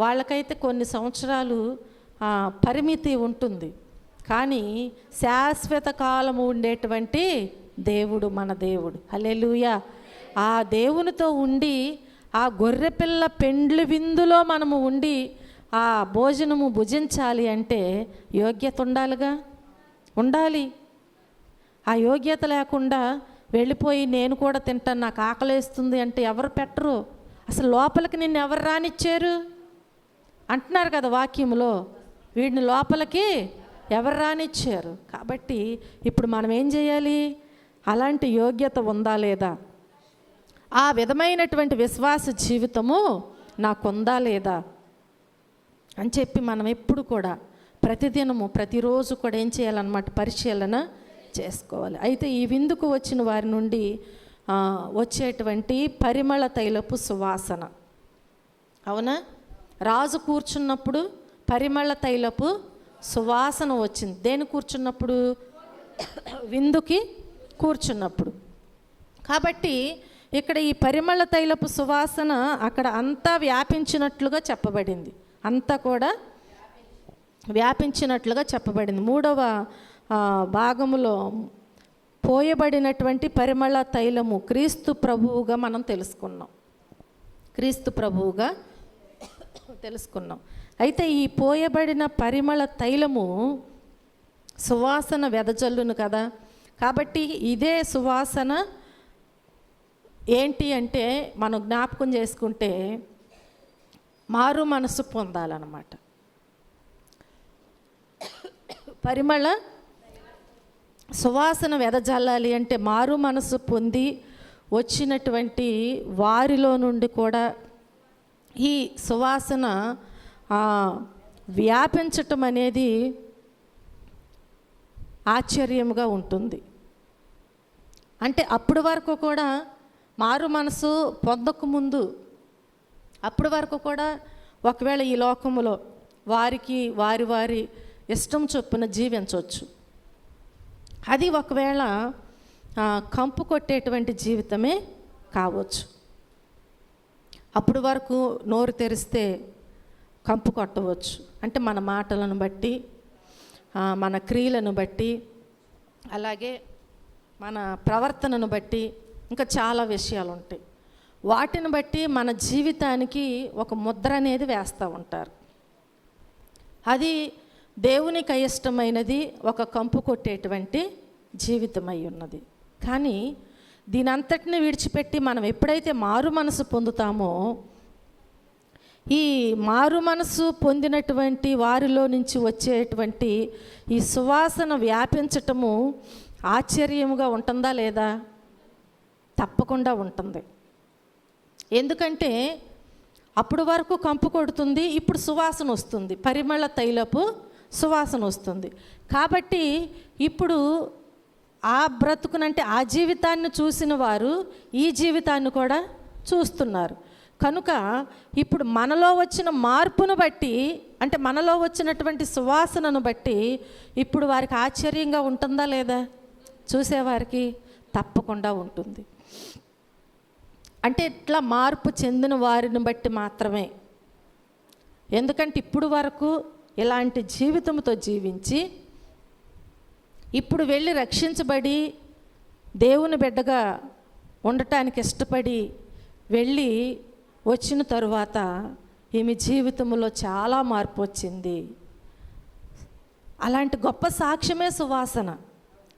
వాళ్ళకైతే కొన్ని సంవత్సరాలు పరిమితి ఉంటుంది, కానీ శాశ్వత కాలము ఉండేటువంటి దేవుడు మన దేవుడు. హల్లెలూయా. ఆ దేవునితో ఉండి ఆ గొర్రెపిల్ల పెండ్లి విందులో మనము ఉండి ఆ భోజనము భుజించాలి అంటే యోగ్యత ఉండాలి. ఆ యోగ్యత లేకుండా వెళ్ళిపోయి నేను కూడా తింటాను, నాకు ఆకలేస్తుంది అంటే ఎవరు పెట్టరు. అసలు లోపలికి నిన్ను ఎవరు రానిచ్చారు అంటున్నారు కదా వాక్యంలో. వీడిని లోపలికి ఎవరు రానిచ్చారు? కాబట్టి ఇప్పుడు మనం ఏం చేయాలి? అలాంటి యోగ్యత ఉందా లేదా, ఆ విధమైనటువంటి విశ్వాస జీవితము నాకుందా లేదా అని చెప్పి మనం ఎప్పుడు కూడా ప్రతిదినము ప్రతిరోజు కూడా ఏం చేయాలన్నమాట, పరిశీలన చేసుకోవాలి. అయితే ఈ విందుకు వచ్చిన వారి నుండి వచ్చేటువంటి పరిమళ తైలపు సువాసన, అవునా? రాజు కూర్చున్నప్పుడు పరిమళ తైలపు సువాసన వచ్చింది. దేని కూర్చున్నప్పుడు? విందుకి కూర్చున్నప్పుడు. కాబట్టి ఇక్కడ ఈ పరిమళ తైలపు సువాసన అక్కడ అంతా వ్యాపించినట్లుగా చెప్పబడింది, అంతా కూడా వ్యాపించినట్లుగా చెప్పబడింది. 3వ భాగములో పోయబడినటువంటి పరిమళ తైలము క్రీస్తు ప్రభువుగా మనం తెలుసుకున్నాం. అయితే ఈ పోయబడిన పరిమళ తైలము సువాసన వెదజల్లును కదా. కాబట్టి ఇదే సువాసన ఏంటి అంటే మనం జ్ఞాపకం చేసుకుంటే మారు మనసు పొందాలన్నమాట. పరిమళ సువాసన వెదజల్లాలి అంటే మారు మనసు పొంది వచ్చినటువంటి వారిలో నుండి కూడా ఈ సువాసన వ్యాపించటం అనేది ఆశ్చర్యముగా ఉంటుంది. అంటే అప్పటి వరకు కూడా మారు మనసు పొందకముందు అప్పటి వరకు కూడా ఒకవేళ ఈ లోకములో వారికి వారి ఇష్టం చొప్పున జీవించవచ్చు. అది ఒకవేళ కంపు కొట్టేటువంటి జీవితమే కావచ్చు. అప్పటి వరకు నోరు తెరిస్తే కంపు కొట్టవచ్చు. అంటే మన మాటలను బట్టి, మన క్రియలను బట్టి, అలాగే మన ప్రవర్తనను బట్టి ఇంకా చాలా విషయాలు ఉంటాయి. వాటిని బట్టి మన జీవితానికి ఒక ముద్ర అనేది వేస్తూ ఉంటారు. అది దేవునికి అయిష్టమైనది, ఒక కంపు కొట్టేటువంటి జీవితం అయి ఉన్నది. కానీ దీని అంతటిని విడిచిపెట్టి మనం ఎప్పుడైతే మారు మనసు పొందుతామో, ఈ మారు మనసు పొందినటువంటి వారిలో నుంచి వచ్చేటువంటి ఈ సువాసన వ్యాపించటము ఆశ్చర్యముగా ఉంటుందా లేదా? తప్పకుండా ఉంటుంది. ఎందుకంటే అప్పుడు వరకు కంపు కొడుతుంది, ఇప్పుడు సువాసన వస్తుంది, పరిమళ తైలపు సువాసన వస్తుంది. కాబట్టి ఇప్పుడు ఆ బ్రతుకునంటే ఆ జీవితాన్ని చూసిన వారు ఈ జీవితాన్ని కూడా చూస్తున్నారు. కనుక ఇప్పుడు మనలో వచ్చిన మార్పును బట్టి, అంటే మనలో వచ్చినటువంటి సువాసనను బట్టి ఇప్పుడు వారికి ఆశ్చర్యంగా ఉంటుందా లేదా? చూసేవారికి తప్పకుండా ఉంటుంది. అంటే ఇట్లా మార్పు చెందిన వారిని బట్టి మాత్రమే. ఎందుకంటే ఇప్పుడు వరకు ఇలాంటి జీవితంతో జీవించి ఇప్పుడు వెళ్ళి రక్షించబడి దేవుని బిడ్డగా ఉండటానికి ఇష్టపడి వెళ్ళి వచ్చిన తరువాత ఈమె జీవితంలో చాలా మార్పు వచ్చింది. అలాంటి గొప్ప సాక్ష్యమే సువాసన.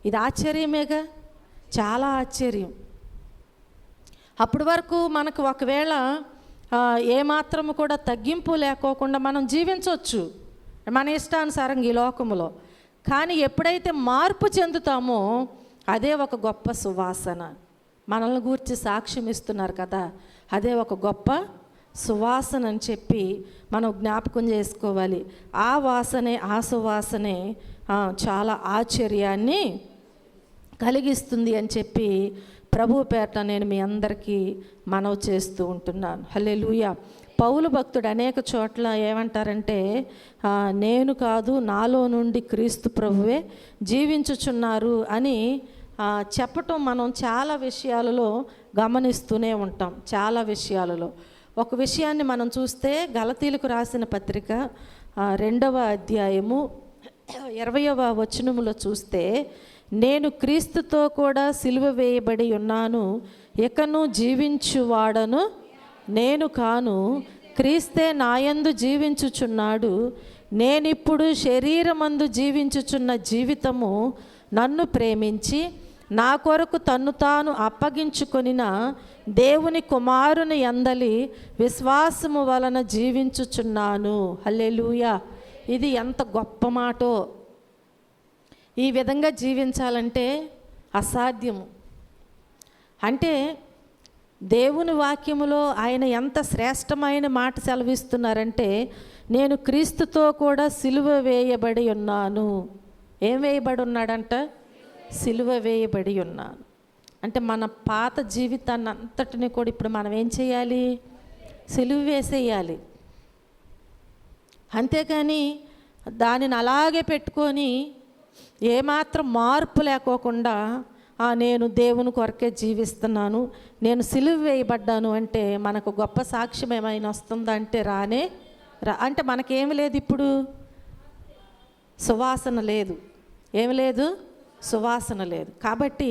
ఇది ఆశ్చర్యమేగా, చాలా ఆశ్చర్యం. అప్పటి వరకు మనకు ఒకవేళ ఏమాత్రము కూడా తగ్గింపు లేకోకుండా మనం జీవించవచ్చు మన ఇష్టానుసారంగా ఈ లోకములో. కానీ ఎప్పుడైతే మార్పు చెందుతామో అదే ఒక గొప్ప సువాసన. మనల్ని గూర్చి సాక్ష్యం ఇస్తున్నారు కదా, అదే ఒక గొప్ప సువాసన అని చెప్పి మనం జ్ఞాపకం చేసుకోవాలి. ఆ వాసనే, ఆ సువాసనే చాలా ఆశ్చర్యాన్ని కలిగిస్తుంది అని చెప్పి ప్రభు పేరట నేను మీ అందరికీ మనవి చేస్తూ ఉంటున్నాను. హల్లెలూయా. పౌలు భక్తుడు అనేక చోట్ల ఏమంటారంటే, నేను కాదు నాలో నుండి క్రీస్తు ప్రభువే జీవించుచున్నారు అని చెప్పటం మనం చాలా విషయాలలో గమనిస్తూనే ఉంటాం. చాలా విషయాలలో ఒక విషయాన్ని మనం చూస్తే గలతీలకు రాసిన పత్రిక 2వ అధ్యాయము 20వ వచనములో చూస్తే, నేను క్రీస్తుతో కూడా సిలువ వేయబడి ఉన్నాను, ఇకను జీవించువాడను నేను కాను, క్రీస్తే నాయందు జీవించుచున్నాడు, నేనిప్పుడు శరీరమందు జీవించుచున్న జీవితము నన్ను ప్రేమించి నా కొరకు తన్ను తాను అప్పగించుకొనిన దేవుని కుమారుని యందలి విశ్వాసము వలన జీవించుచున్నాను. హల్లెలూయా. ఇది ఎంత గొప్ప మాటో. ఈ విధంగా జీవించాలంటే అసాధ్యము. అంటే దేవుని వాక్యములో ఆయన ఎంత శ్రేష్టమైన మాట సెలవిస్తున్నారంటే, నేను క్రీస్తుతో కూడా సిలువ వేయబడి ఉన్నాను. ఏం వేయబడి ఉన్నాడంట? సిలువ వేయబడి ఉన్నాను. అంటే మన పాత జీవితాన్ని అంతటిని కూడా ఇప్పుడు మనం ఏం చేయాలి? సిలువ వేసేయాలి. అంతేకాని దానిని అలాగే పెట్టుకొని ఏమాత్రం మార్పు లేకోకుండా నేను దేవుని కొరకే జీవిస్తున్నాను, నేను సిలువ వేయబడ్డాను అంటే మనకు గొప్ప సాక్ష్యం ఏమైనా వస్తుందా అంటే అంటే మనకేమి లేదు, ఇప్పుడు సువాసన లేదు. ఏమి లేదు? సువాసన లేదు. కాబట్టి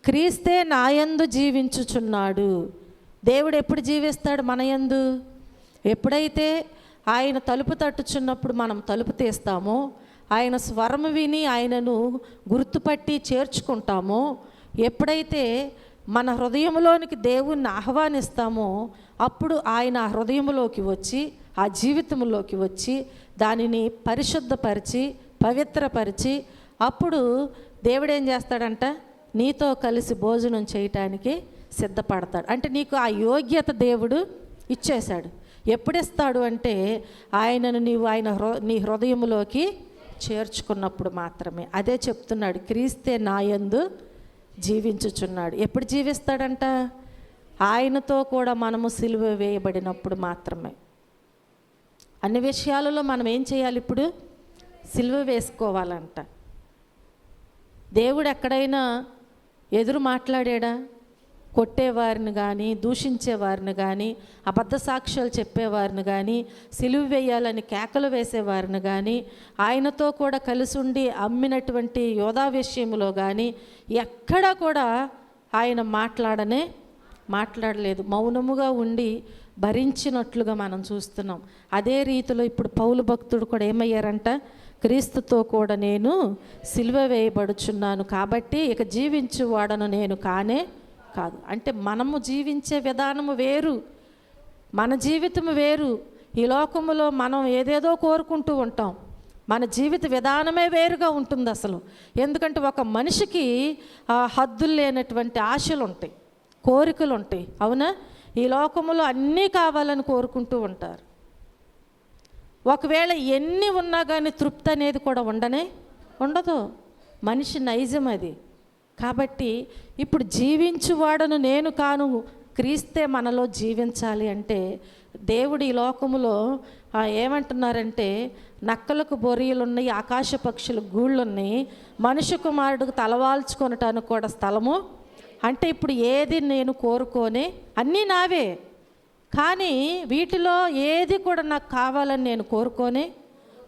క్రీస్తే నాయందు జీవించుచున్నాడు. దేవుడు ఎప్పుడు జీవిస్తాడు మన యందు? ఎప్పుడైతే ఆయన తలుపు తట్టుచున్నప్పుడు మనం తలుపు తీస్తామో, ఆయన స్వరము విని ఆయనను గుర్తుపట్టి చేర్చుకుంటామో, ఎప్పుడైతే మన హృదయంలోనికి దేవుణ్ణి ఆహ్వానిస్తామో, అప్పుడు ఆయన ఆ హృదయంలోకి వచ్చి, ఆ జీవితంలోకి వచ్చి దానిని పరిశుద్ధపరిచి పవిత్రపరిచి, అప్పుడు దేవుడు ఏం చేస్తాడంట? నీతో కలిసి భోజనం చేయటానికి సిద్ధపడతాడు. అంటే నీకు ఆ యోగ్యత దేవుడు ఇచ్చేశాడు. ఎప్పుడు ఇస్తాడు అంటే ఆయనను నీవు నీ హృదయంలోకి చేర్చుకున్నప్పుడు మాత్రమే. అదే చెప్తున్నాడు, క్రీస్తే నాయందు జీవించుచున్నాడు. ఎప్పుడు జీవిస్తాడంట? ఆయనతో కూడా మనము సిలువ వేయబడినప్పుడు మాత్రమే. అన్ని విషయాలలో మనం ఏం చేయాలి? ఇప్పుడు సిలువ వేసుకోవాలంట. దేవుడు ఎక్కడైనా ఎదురు మాట్లాడాడా? కొట్టేవారిని కానీ, దూషించేవారిని కానీ, అబద్ధ సాక్ష్యాలు చెప్పేవారిని కానీ, సిలువ వేయాలని కేకలు వేసేవారిని కానీ, ఆయనతో కూడా కలిసి ఉండి అమ్మినటువంటి యోధా విషయంలో కానీ ఎక్కడా కూడా ఆయన మాట్లాడలేదు. మౌనముగా ఉండి భరించినట్లుగా మనం చూస్తున్నాం. అదే రీతిలో ఇప్పుడు పౌలు భక్తుడు కూడా ఏమయ్యారంట? క్రీస్తుతో కూడా నేను సిలువ వేయబడుచున్నాను, కాబట్టి ఇక జీవించువాడను నేను కానే కాదు. అంటే మనము జీవించే విధానము వేరు, మన జీవితము వేరు. ఈ లోకములో మనం ఏదేదో కోరుకుంటూ ఉంటాం. మన జీవిత విధానమే వేరుగా ఉంటుంది అసలు. ఎందుకంటే ఒక మనిషికి హద్దులు లేనటువంటి ఆశలు ఉంటాయి, కోరికలు ఉంటాయి. అవునా? ఈ లోకములో అన్నీ కావాలని కోరుకుంటూ ఉంటారు. ఒకవేళ ఎన్ని ఉన్నా కానీ తృప్తి అనేది కూడా ఉండదు. మనిషి నైజం అది. కాబట్టి ఇప్పుడు జీవించువాడను నేను కాను, క్రీస్తే మనలో జీవించాలి అంటే దేవుడు ఈ లోకములో ఏమంటున్నారంటే, నక్కలకు బొరియలున్నాయి, ఆకాశ పక్షులకు గూళ్ళున్నాయి, మనుష్య కుమారుడికి తలవాల్చుకొనటానికి కూడా స్థలము. అంటే ఇప్పుడు ఏది నేను కోరుకోనే, అన్నీ నావే, కానీ వీటిలో ఏది కూడా నాకు కావాలని నేను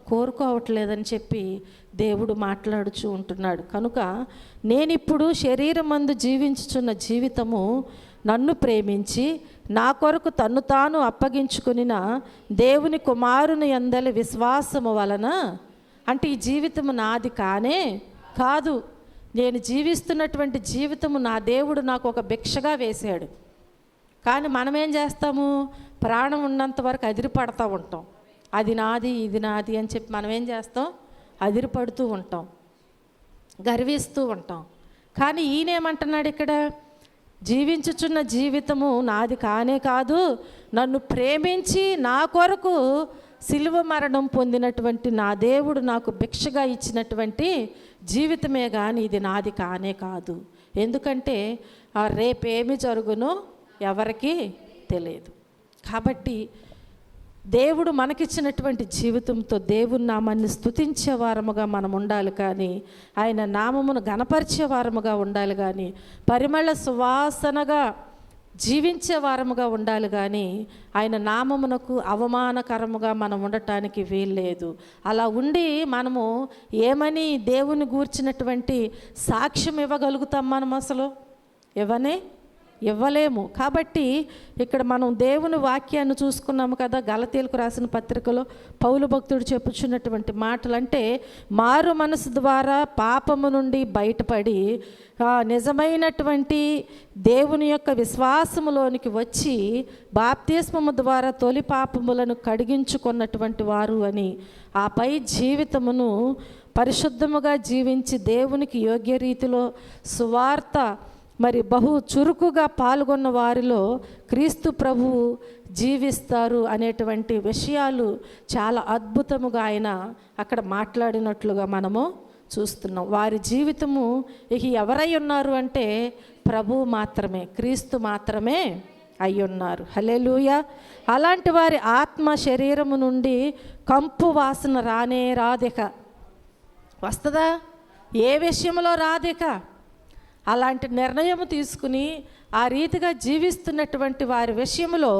కోరుకోవట్లేదని చెప్పి దేవుడు మాట్లాడుచూ ఉంటున్నాడు. కనుక నేనిప్పుడు శరీరమందు జీవించుచున్న జీవితము నన్ను ప్రేమించి నా కొరకు తన్ను తాను అప్పగించుకునిన దేవుని కుమారుని యందలి విశ్వాసము వలన, అంటే ఈ జీవితము నాది కాదు. నేను జీవిస్తున్నటువంటి జీవితము నా దేవుడు నాకు ఒక భిక్షగా వేశాడు. కానీ మనం ఏం చేస్తాము? ప్రాణం ఉన్నంత వరకు అదిరిపడతా ఉంటాం. అది నాది, ఇది నాది అని చెప్పి మనం ఏం చేస్తాం? అదిరిపడుతూ ఉంటాం, గర్విస్తూ ఉంటాం. కానీ ఈయనేమంటున్నాడు ఇక్కడ? జీవించుచున్న జీవితము నాది కాదు, నన్ను ప్రేమించి నా కొరకు సిలువ మరణం పొందినటువంటి నా దేవుడు నాకు భిక్షగా ఇచ్చినటువంటి జీవితమే కానీ ఇది నాది కాదు. ఎందుకంటే రేపేమి జరుగునో ఎవరికీ తెలియదు. కాబట్టి దేవుడు మనకిచ్చినటువంటి జీవితంతో దేవుని నామాన్ని స్తుతించే వారముగా మనం ఉండాలి, కానీ ఆయన నామమును గణపరిచే వారముగా ఉండాలి, కానీ పరిమళ సువాసనగా జీవించే వారముగా ఉండాలి, కానీ ఆయన నామమునకు అవమానకరముగా మనం ఉండటానికి వీల్లేదు. అలా ఉండి మనము ఏమని దేవుని గూర్చినటువంటి సాక్ష్యం ఇవ్వగలుగుతాం? మనం అసలు ఇవ్వలేము. కాబట్టి ఇక్కడ మనం దేవుని వాక్యాన్ని చూసుకున్నాము కదా, గలతీయులకు రాసిన పత్రికలో పౌలు భక్తుడు చెప్పుచున్నటువంటి మాటలు, అంటే మారు మనసు ద్వారా పాపము నుండి బయటపడి నిజమైనటువంటి దేవుని యొక్క విశ్వాసములోనికి వచ్చి బాప్తిస్మము ద్వారా తొలి పాపములను కడిగించుకున్నటువంటి వారు అని, ఆ పై జీవితమును పరిశుద్ధముగా జీవించి దేవునికి యోగ్య రీతిలో సువార్త మరి బహు చురుకుగా పాల్గొన్న వారిలో క్రీస్తు ప్రభువు జీవిస్తారు అనేటువంటి విషయాలు చాలా అద్భుతముగా ఆయన అక్కడ మాట్లాడినట్లుగా మనము చూస్తున్నాం. వారి జీవితము ఇక ఎవరై ఉన్నారు అంటే ప్రభువు మాత్రమే, క్రీస్తు మాత్రమే అయ్యున్నారు. హల్లెలూయా. అలాంటి వారి ఆత్మ శరీరము నుండి కంపు వాసన రానే రాదిక. వస్తుందా? ఏ విషయంలో రాదిక. అలాంటి నిర్ణయం తీసుకుని ఆ రీతిగా జీవిస్తున్నటువంటి వారి విషయంలో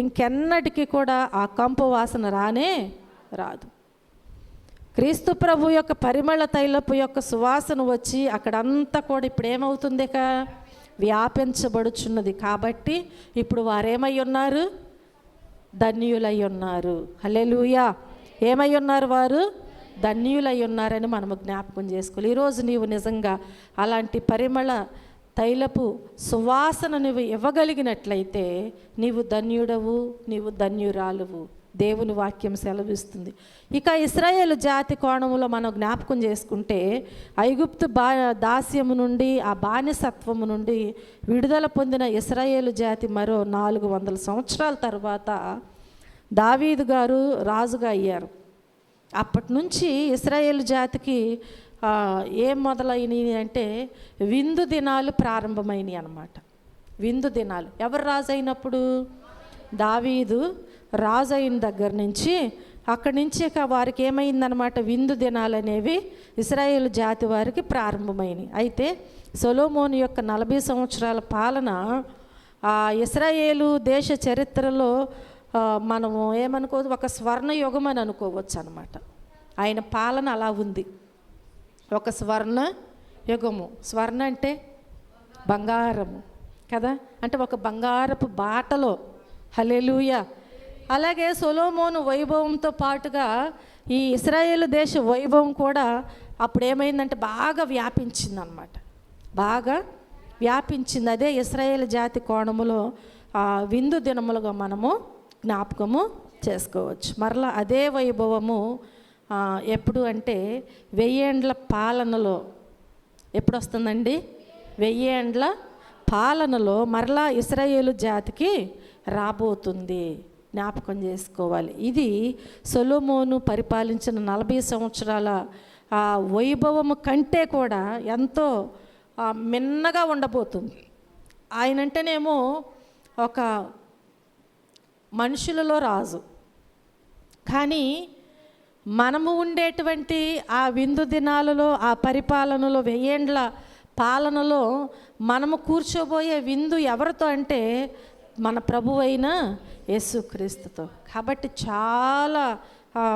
ఇంకెన్నటికీ కూడా ఆ కంపు వాసన రానే రాదు. క్రీస్తు ప్రభు యొక్క పరిమళ తైలపు యొక్క సువాసన వచ్చి అక్కడంతా కూడా ఇప్పుడు ఏమవుతుంది? వ్యాపించబడుచున్నది. కాబట్టి ఇప్పుడు వారేమై ఉన్నారు? ధన్యులై ఉన్నారు. హల్లెలూయా. ఏమై ఉన్నారు? వారు ధన్యులై ఉన్నారని మనము జ్ఞాపకం చేసుకోవాలి. ఈరోజు నీవు నిజంగా అలాంటి పరిమళ తైలపు సువాసన నువ్వు ఇవ్వగలిగినట్లయితే నీవు ధన్యుడవు, నీవు ధన్యురాలువు. దేవుని వాక్యం సెలవిస్తుంది. ఇక ఇశ్రాయేలు జాతి కోణంలో మనం జ్ఞాపకం చేసుకుంటే ఐగుప్తు దాస్యము నుండి, ఆ బానిసత్వము నుండి విడుదల పొందిన ఇశ్రాయేలు జాతి మరో 400 సంవత్సరాల తర్వాత దావీదు గారు రాజుగా అయ్యారు. అప్పటి నుంచి ఇశ్రాయేలు జాతికి ఏం మొదలైనవి అంటే విందు దినాలు ప్రారంభమైనవి అన్నమాట. విందు దినాలు. ఎవరు రాజు అయినప్పుడు? దావీదు రాజు అయిన దగ్గర నుంచి అక్కడి నుంచి వారికి ఏమైందనమాట, విందు దినాలు అనేవి ఇశ్రాయేలు జాతి వారికి ప్రారంభమైనవి. అయితే సొలొమోను యొక్క 40 సంవత్సరాల పాలన ఇశ్రాయేలు దేశ చరిత్రలో మనము ఏమనుకోవచ్చు, ఒక స్వర్ణ యుగం అని అనుకోవచ్చు అనమాట. ఆయన పాలన అలా ఉంది, ఒక స్వర్ణ యుగము. స్వర్ణ అంటే బంగారము కదా, అంటే ఒక బంగారపు బాటలో. హల్లెలూయా. అలాగే సొలొమోను వైభవంతో పాటుగా ఈ ఇశ్రాయేలు దేశ వైభవం కూడా అప్పుడు ఏమైందంటే బాగా వ్యాపించింది అనమాట, బాగా వ్యాపించింది. అదే ఇశ్రాయేలు జాతి కోణములో విందు దినములుగా మనము జ్ఞాపకము చేసుకోవచ్చు. మరలా అదే వైభవము ఎప్పుడు అంటే 1000 ఏండ్ల పాలనలో. ఎప్పుడు వస్తుందండి? 1000 ఏండ్ల పాలనలో మరలా ఇశ్రాయేలు జాతికి రాబోతుంది. జ్ఞాపకం చేసుకోవాలి. ఇది సొలొమోను పరిపాలించిన 40 సంవత్సరాల వైభవము కంటే కూడా ఎంతో మిన్నగా ఉండబోతుంది. ఆయనంటేనేమో ఒక మనుషులలో రాజు, కానీ మనము ఉండేటువంటి ఆ విందు దినాలలో, ఆ పరిపాలనలో, 1000 ఏండ్ల పాలనలో మనము కూర్చోబోయే విందు ఎవరితో అంటే మన ప్రభువైన యేసుక్రీస్తుతో. కాబట్టి చాలా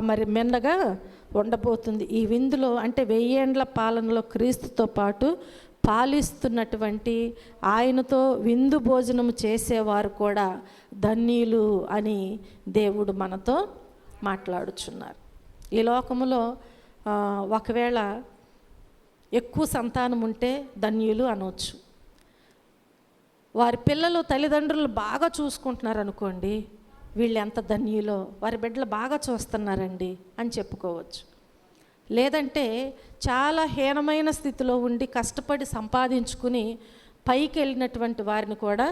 మరి మిన్నగా ఉండబోతుంది ఈ విందులో. అంటే 1000 ఏండ్ల పాలనలో క్రీస్తుతో పాటు పాలిస్తున్నటువంటి ఆయనతో విందు భోజనం చేసేవారు కూడా ధన్యులు అని దేవుడు మనతో మాట్లాడుచున్నారు. ఈ లోకములో ఒకవేళ ఎక్కువ సంతానం ఉంటే ధన్యులు అనవచ్చు. వారి పిల్లలు తల్లిదండ్రులు బాగా చూసుకుంటున్నారు అనుకోండి, వీళ్ళు ఎంత ధన్యులో, వారి బిడ్డలు బాగా చూస్తున్నారండి అని చెప్పుకోవచ్చు. లేదంటే చాలా హీనమైన స్థితిలో ఉండి కష్టపడి సంపాదించుకుని పైకి వెళ్ళినటువంటి వారిని కూడా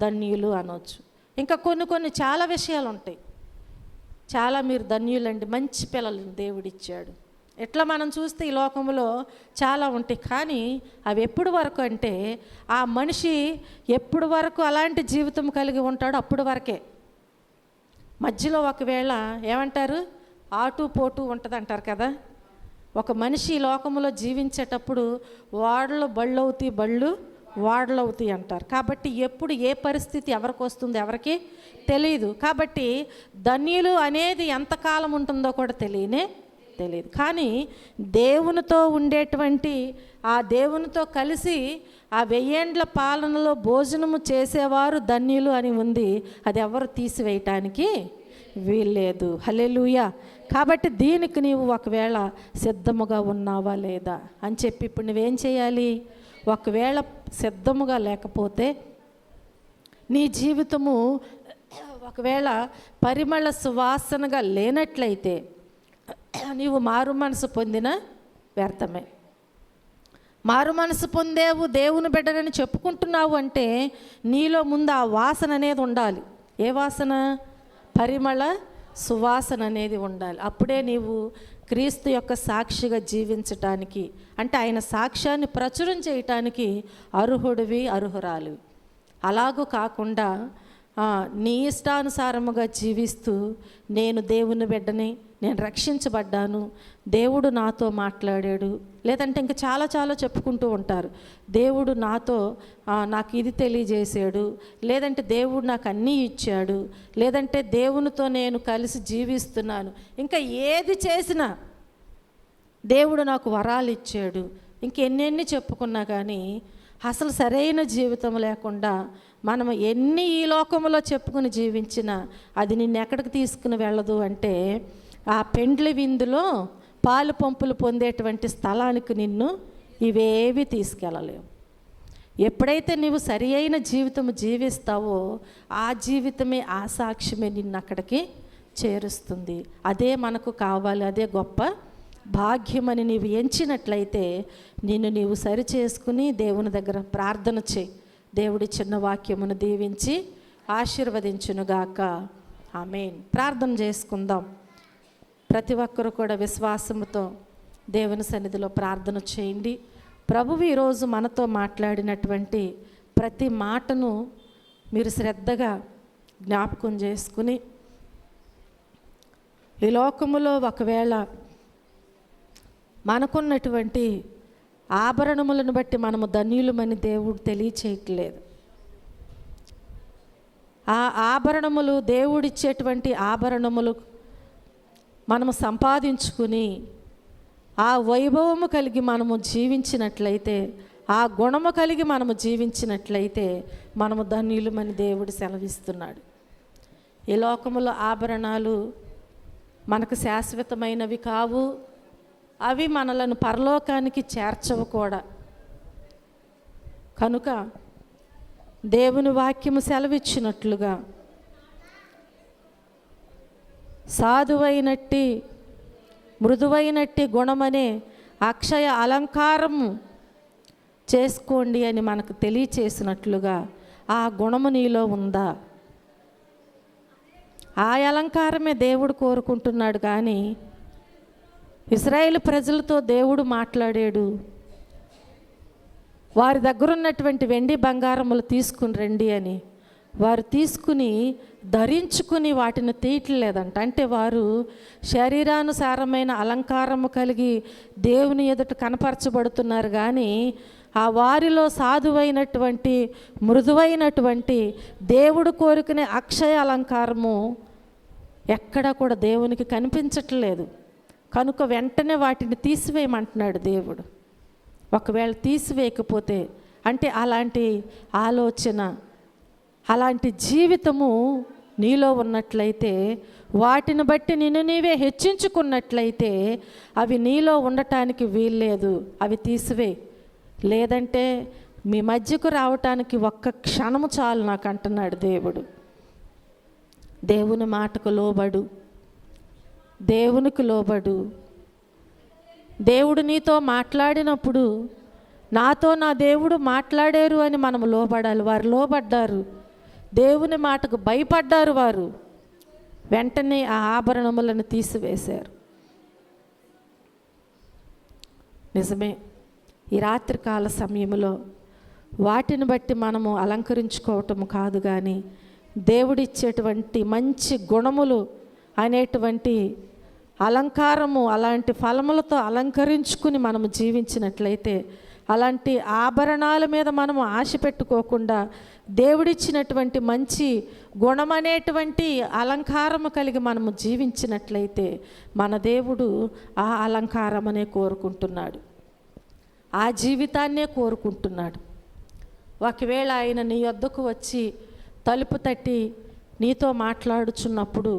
ధన్యులు అనవచ్చు. ఇంకా కొన్ని చాలా విషయాలు ఉంటాయి. చాలా మీరు ధన్యులండి, మంచి పిల్లలను దేవుడిచ్చాడు. ఎట్లా మనం చూస్తే ఈ లోకంలో చాలా ఉంటాయి. కానీ అవి ఎప్పుడు వరకు అంటే ఆ మనిషి ఎప్పుడు వరకు అలాంటి జీవితం కలిగి ఉంటాడో అప్పుడు వరకే. మధ్యలో ఒకవేళ ఏమంటారు, ఆటు పోటు ఉంటుంది అంటారు కదా. ఒక మనిషి ఈ లోకంలో జీవించేటప్పుడు ఓడలు బళ్ళు అవుతాయి, బళ్ళు ఓడలు అవుతాయి అంటారు. కాబట్టి ఎప్పుడు ఏ పరిస్థితి ఎవరికి వస్తుందో ఎవరికి తెలియదు. కాబట్టి ధన్యులు అనేది ఎంతకాలం ఉంటుందో కూడా తెలియదు. కానీ దేవునితో ఉండేటువంటి, ఆ దేవునితో కలిసి ఆ 1000 ఏండ్ల పాలనలో భోజనము చేసేవారు ధన్యులు అని ఉంది. అది ఎవరు తీసివేయటానికి వీల్లేదు. హల్లెలూయా. కాబట్టి దీనికి నీవు ఒకవేళ సిద్ధముగా ఉన్నావా లేదా అని చెప్పి ఇప్పుడు నువ్వేం చేయాలి? ఒకవేళ సిద్ధముగా లేకపోతే, నీ జీవితము ఒకవేళ పరిమళ సువాసనగా లేనట్లయితే నీవు మారు మనసు పొందిన వ్యర్థమే. మారు మనసు పొందేవు, దేవుని బిడ్డనని చెప్పుకుంటున్నావు అంటే నీలో ముందు ఆ వాసన అనేది ఉండాలి. ఏ వాసన? పరిమళ సువాసన అనేది ఉండాలి. అప్పుడే నీవు క్రీస్తు యొక్క సాక్షిగా జీవించటానికి, అంటే ఆయన సాక్ష్యాన్ని ప్రచురం చేయటానికి అర్హుడివి, అర్హురాలివి. అలాగూ కాకుండా నీ ఇష్టానుసారముగా జీవిస్తూ, నేను దేవుని బిడ్డని, నేను రక్షించబడ్డాను, దేవుడు నాతో మాట్లాడాడు, లేదంటే ఇంకా చాలా చెప్పుకుంటూ ఉంటారు. దేవుడు నాకు ఇది తెలియజేశాడు, లేదంటే దేవుడు నాకు అన్నీ ఇచ్చాడు, లేదంటే దేవునితో నేను కలిసి జీవిస్తున్నాను, ఇంకా ఏది చేసినా దేవుడు నాకు వరాలు ఇచ్చాడు, ఇంకెన్నెన్ని చెప్పుకున్నా కానీ అసలు సరైన జీవితం లేకుండా మనం ఎన్ని ఈ లోకంలో చెప్పుకుని జీవించినా అది నిన్ను ఎక్కడికి తీసుకుని వెళ్ళదు అంటే ఆ పెండ్లి విందులో పాలు పంపులు పొందేటువంటి స్థలానికి నిన్ను ఇవేవి తీసుకెళ్ళలేవు. ఎప్పుడైతే నీవు సరి అయిన జీవితం జీవిస్తావో ఆ జీవితమే, ఆ సాక్ష్యమే నిన్ను అక్కడికి చేరుస్తుంది. అదే మనకు కావాలి, అదే గొప్ప భాగ్యమని నీవు ఎంచినట్లయితే నీవు సరి చేసుకుని దేవుని దగ్గర ప్రార్థన చేయి. దేవుడి చిన్న వాక్యమును దీవించి ఆశీర్వదించునుగాక. ఆమేన్. ప్రార్థన చేసుకుందాం. ప్రతి ఒక్కరు కూడా విశ్వాసముతో దేవుని సన్నిధిలో ప్రార్థన చేయండి. ప్రభువు ఈరోజు మనతో మాట్లాడినటువంటి ప్రతి మాటను మీరు శ్రద్ధగా జ్ఞాపకం చేసుకుని, ఈ లోకములో ఒకవేళ మనకున్నటువంటి ఆభరణములను బట్టి మనము ధన్యులమని దేవుడు తెలియచేయట్లేదు. ఆ ఆభరణములు, దేవుడిచ్చేటువంటి ఆభరణములు మనము సంపాదించుకుని ఆ వైభవము కలిగి మనము జీవించినట్లయితే, ఆ గుణము కలిగి మనము జీవించినట్లయితే మనము ధన్యులమని దేవుడు సెలవిస్తున్నాడు. ఈ లోకములో ఆభరణాలు మనకు శాశ్వతమైనవి కావు, అవి మనలను పరలోకానికి చేర్చవు కూడా. కనుక దేవుని వాక్యము సెలవిచ్చినట్లుగా సాధువైనట్టి మృదువైనట్టి గుణమనే అక్షయ అలంకారము చేసుకోండి అని మనకు తెలియచేసినట్లుగా ఆ గుణము నీలో ఉందా? ఆ అలంకారమే దేవుడు కోరుకుంటున్నాడు. కానీ ఇశ్రాయేలు ప్రజలతో దేవుడు మాట్లాడాడు, వారి దగ్గర ఉన్నటువంటి వెండి బంగారములు తీసుకుని రండి అని. వారు తీసుకుని ధరించుకుని వాటిని తీయట్లేదంట. అంటే వారు శరీరానుసారమైన అలంకారము కలిగి దేవుని ఎదుట కనపరచబడుతున్నారు. కానీ ఆ వారిలో సాధువైనటువంటి మృదువైనటువంటి దేవుడు కోరుకునే అక్షయ అలంకారము ఎక్కడా కూడా దేవునికి కనిపించట్లేదు. కనుక వెంటనే వాటిని తీసివేయమంటున్నాడు దేవుడు. ఒకవేళ తీసివేయకపోతే, అంటే అలాంటి ఆలోచన, అలాంటి జీవితము నీలో ఉన్నట్లయితే, వాటిని బట్టి నిన్ను నీవే హెచ్చించుకున్నట్లయితే అవి నీలో ఉండటానికి వీల్లేదు. అవి తీసివేయి. లేదంటే మీ మధ్యకు రావటానికి ఒక్క క్షణము చాలు నాకు అంటున్నాడు దేవుడు. దేవుని మాటకు లోబడు, దేవునికి లోబడు. దేవుడు నీతో మాట్లాడినప్పుడు నాతో నా దేవుడు మాట్లాడారు అని మనం లోబడాలి. వారు లోబడ్డారు, దేవుని మాటకు భయపడ్డారు. వారు వెంటనే ఆ ఆభరణములను తీసివేశారు. నిజమే, ఈ రాత్రికాల సమయంలో వాటిని బట్టి మనము అలంకరించుకోవటం కాదు, కానీ దేవుడిచ్చేటువంటి మంచి గుణములు అనేటువంటి అలంకారము, అలాంటి ఫలములతో అలంకరించుకుని మనము జీవించినట్లయితే, అలాంటి ఆభరణాల మీద మనము ఆశ పెట్టుకోకుండా దేవుడిచ్చినటువంటి మంచి గుణమనేటువంటి అలంకారము కలిగి మనము జీవించినట్లయితే, మన దేవుడు ఆ అలంకారమనే కోరుకుంటున్నాడు, ఆ జీవితాన్నే కోరుకుంటున్నాడు. ఒకవేళ ఆయన నీ వద్దకు వచ్చి తలుపు తట్టి నీతో మాట్లాడుచున్నప్పుడు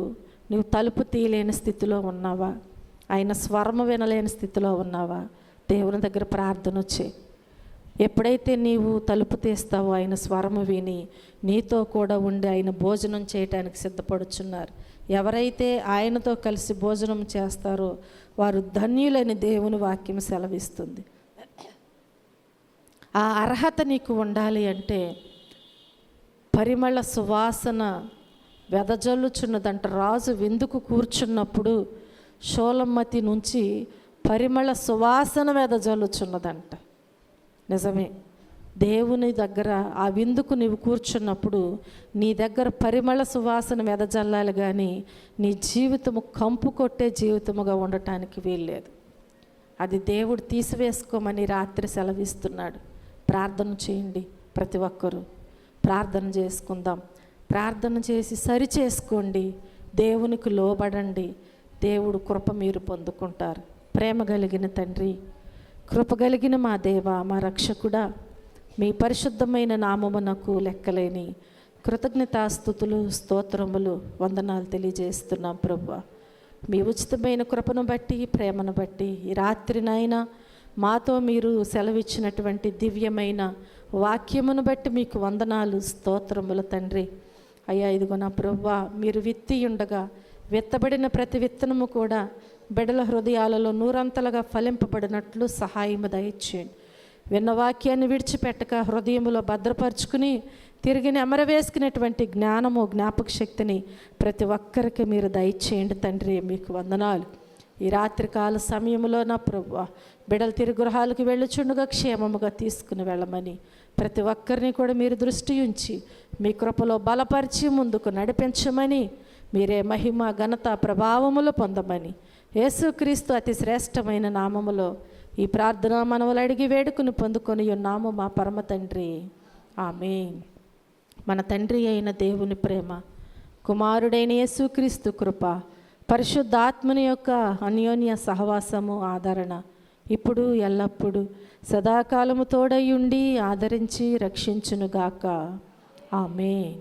నువ్వు తలుపు తీయలేని స్థితిలో ఉన్నావా? ఆయన స్వరము వినలేని స్థితిలో ఉన్నావా? దేవుని దగ్గర ప్రార్థన వచ్చే. ఎప్పుడైతే నీవు తలుపు తీస్తావో ఆయన స్వరము విని నీతో కూడా ఉండి ఆయన భోజనం చేయటానికి సిద్ధపడుచున్నారు. ఎవరైతే ఆయనతో కలిసి భోజనం చేస్తారో వారు ధన్యులని దేవుని వాక్యం సెలవిస్తుంది. ఆ అర్హత నీకు ఉండాలి అంటే పరిమళ సువాసన వెదజల్లుచున్నదంట. రాజు విందుకు కూర్చున్నప్పుడు షోలమ్మతి నుంచి పరిమళ సువాసన వెదజల్లుచున్నదంట. నిజమే, దేవుని దగ్గర ఆ విందుకు నీవు కూర్చున్నప్పుడు నీ దగ్గర పరిమళ సువాసన వెదజల్లాలి, కానీ నీ జీవితము కంపు కొట్టే జీవితముగా ఉండటానికి వీల్లేదు. అది దేవుడు తీసివేసుకోమని రాత్రి సెలవిస్తున్నాడు. ప్రార్థన చేయండి, ప్రతి ఒక్కరూ ప్రార్థన చేసుకుందాం. ప్రార్థన చేసి సరి చేసుకోండి, దేవునికి లోబడండి. దేవుడు కృప మీరు పొందుకుంటారు. ప్రేమ కలిగిన తండ్రి, కృప కలిగిన మా దేవ, మా రక్షకుడా, మీ పరిశుద్ధమైన నామమునకు లెక్కలేని కృతజ్ఞతాస్తుతులు, స్తోత్రములు, వందనాలు తెలియజేస్తున్నాం ప్రభువా. మీ ఉచితమైన కృపను బట్టి, ప్రేమను బట్టి ఈ రాత్రినైనా మాతో మీరు సెలవిచ్చినటువంటి దివ్యమైన వాక్యమును బట్టి మీకు వందనాలు, స్తోత్రములు తండ్రి. అయ్యా, ఇదిగో నా ప్రభువా, మీరు విత్తి ఉండగా విత్తబడిన ప్రతి విత్తనము కూడా బిడ్డల హృదయాలలో నూరంతలుగా ఫలింపబడినట్లు సహాయము దయచేయండి. విన్న వాక్యాన్ని విడిచిపెట్టక హృదయములో భద్రపరుచుకుని తిరిగి నెమరవేసుకునేటువంటి జ్ఞానము, జ్ఞాపక శక్తిని ప్రతి ఒక్కరికి మీరు దయచేయండి తండ్రి. మీకు వందనాలు. ఈ రాత్రికాల సమయంలో నా ప్రభువా, బిడ్డలు తిరిగి గృహాలకు వెళ్ళుచుండగా క్షేమముగా తీసుకుని వెళ్ళమని ప్రతి ఒక్కరిని కూడా మీరు దృష్టి ఉంచి మీ కృపలో బలపరిచి ముందుకు నడిపించమని, మీరే మహిమ, ఘనత, ప్రభావములు పొందమని యేసుక్రీస్తు అతి శ్రేష్టమైన నామములో ఈ ప్రార్థన మనవులు అడిగి వేడుకుని పొందుకొని ఉన్నాము మా పరమ తండ్రి. ఆమేన్. మన తండ్రి అయిన దేవుని ప్రేమ, కుమారుడైన యేసుక్రీస్తు కృప, పరిశుద్ధాత్మని యొక్క అన్యోన్య సహవాసము, ఆదరణ ఇప్పుడు ఎల్లప్పుడూ సదాకాలము తోడై ఉండి ఆదరించి రక్షించునుగాక. ఆమేన్.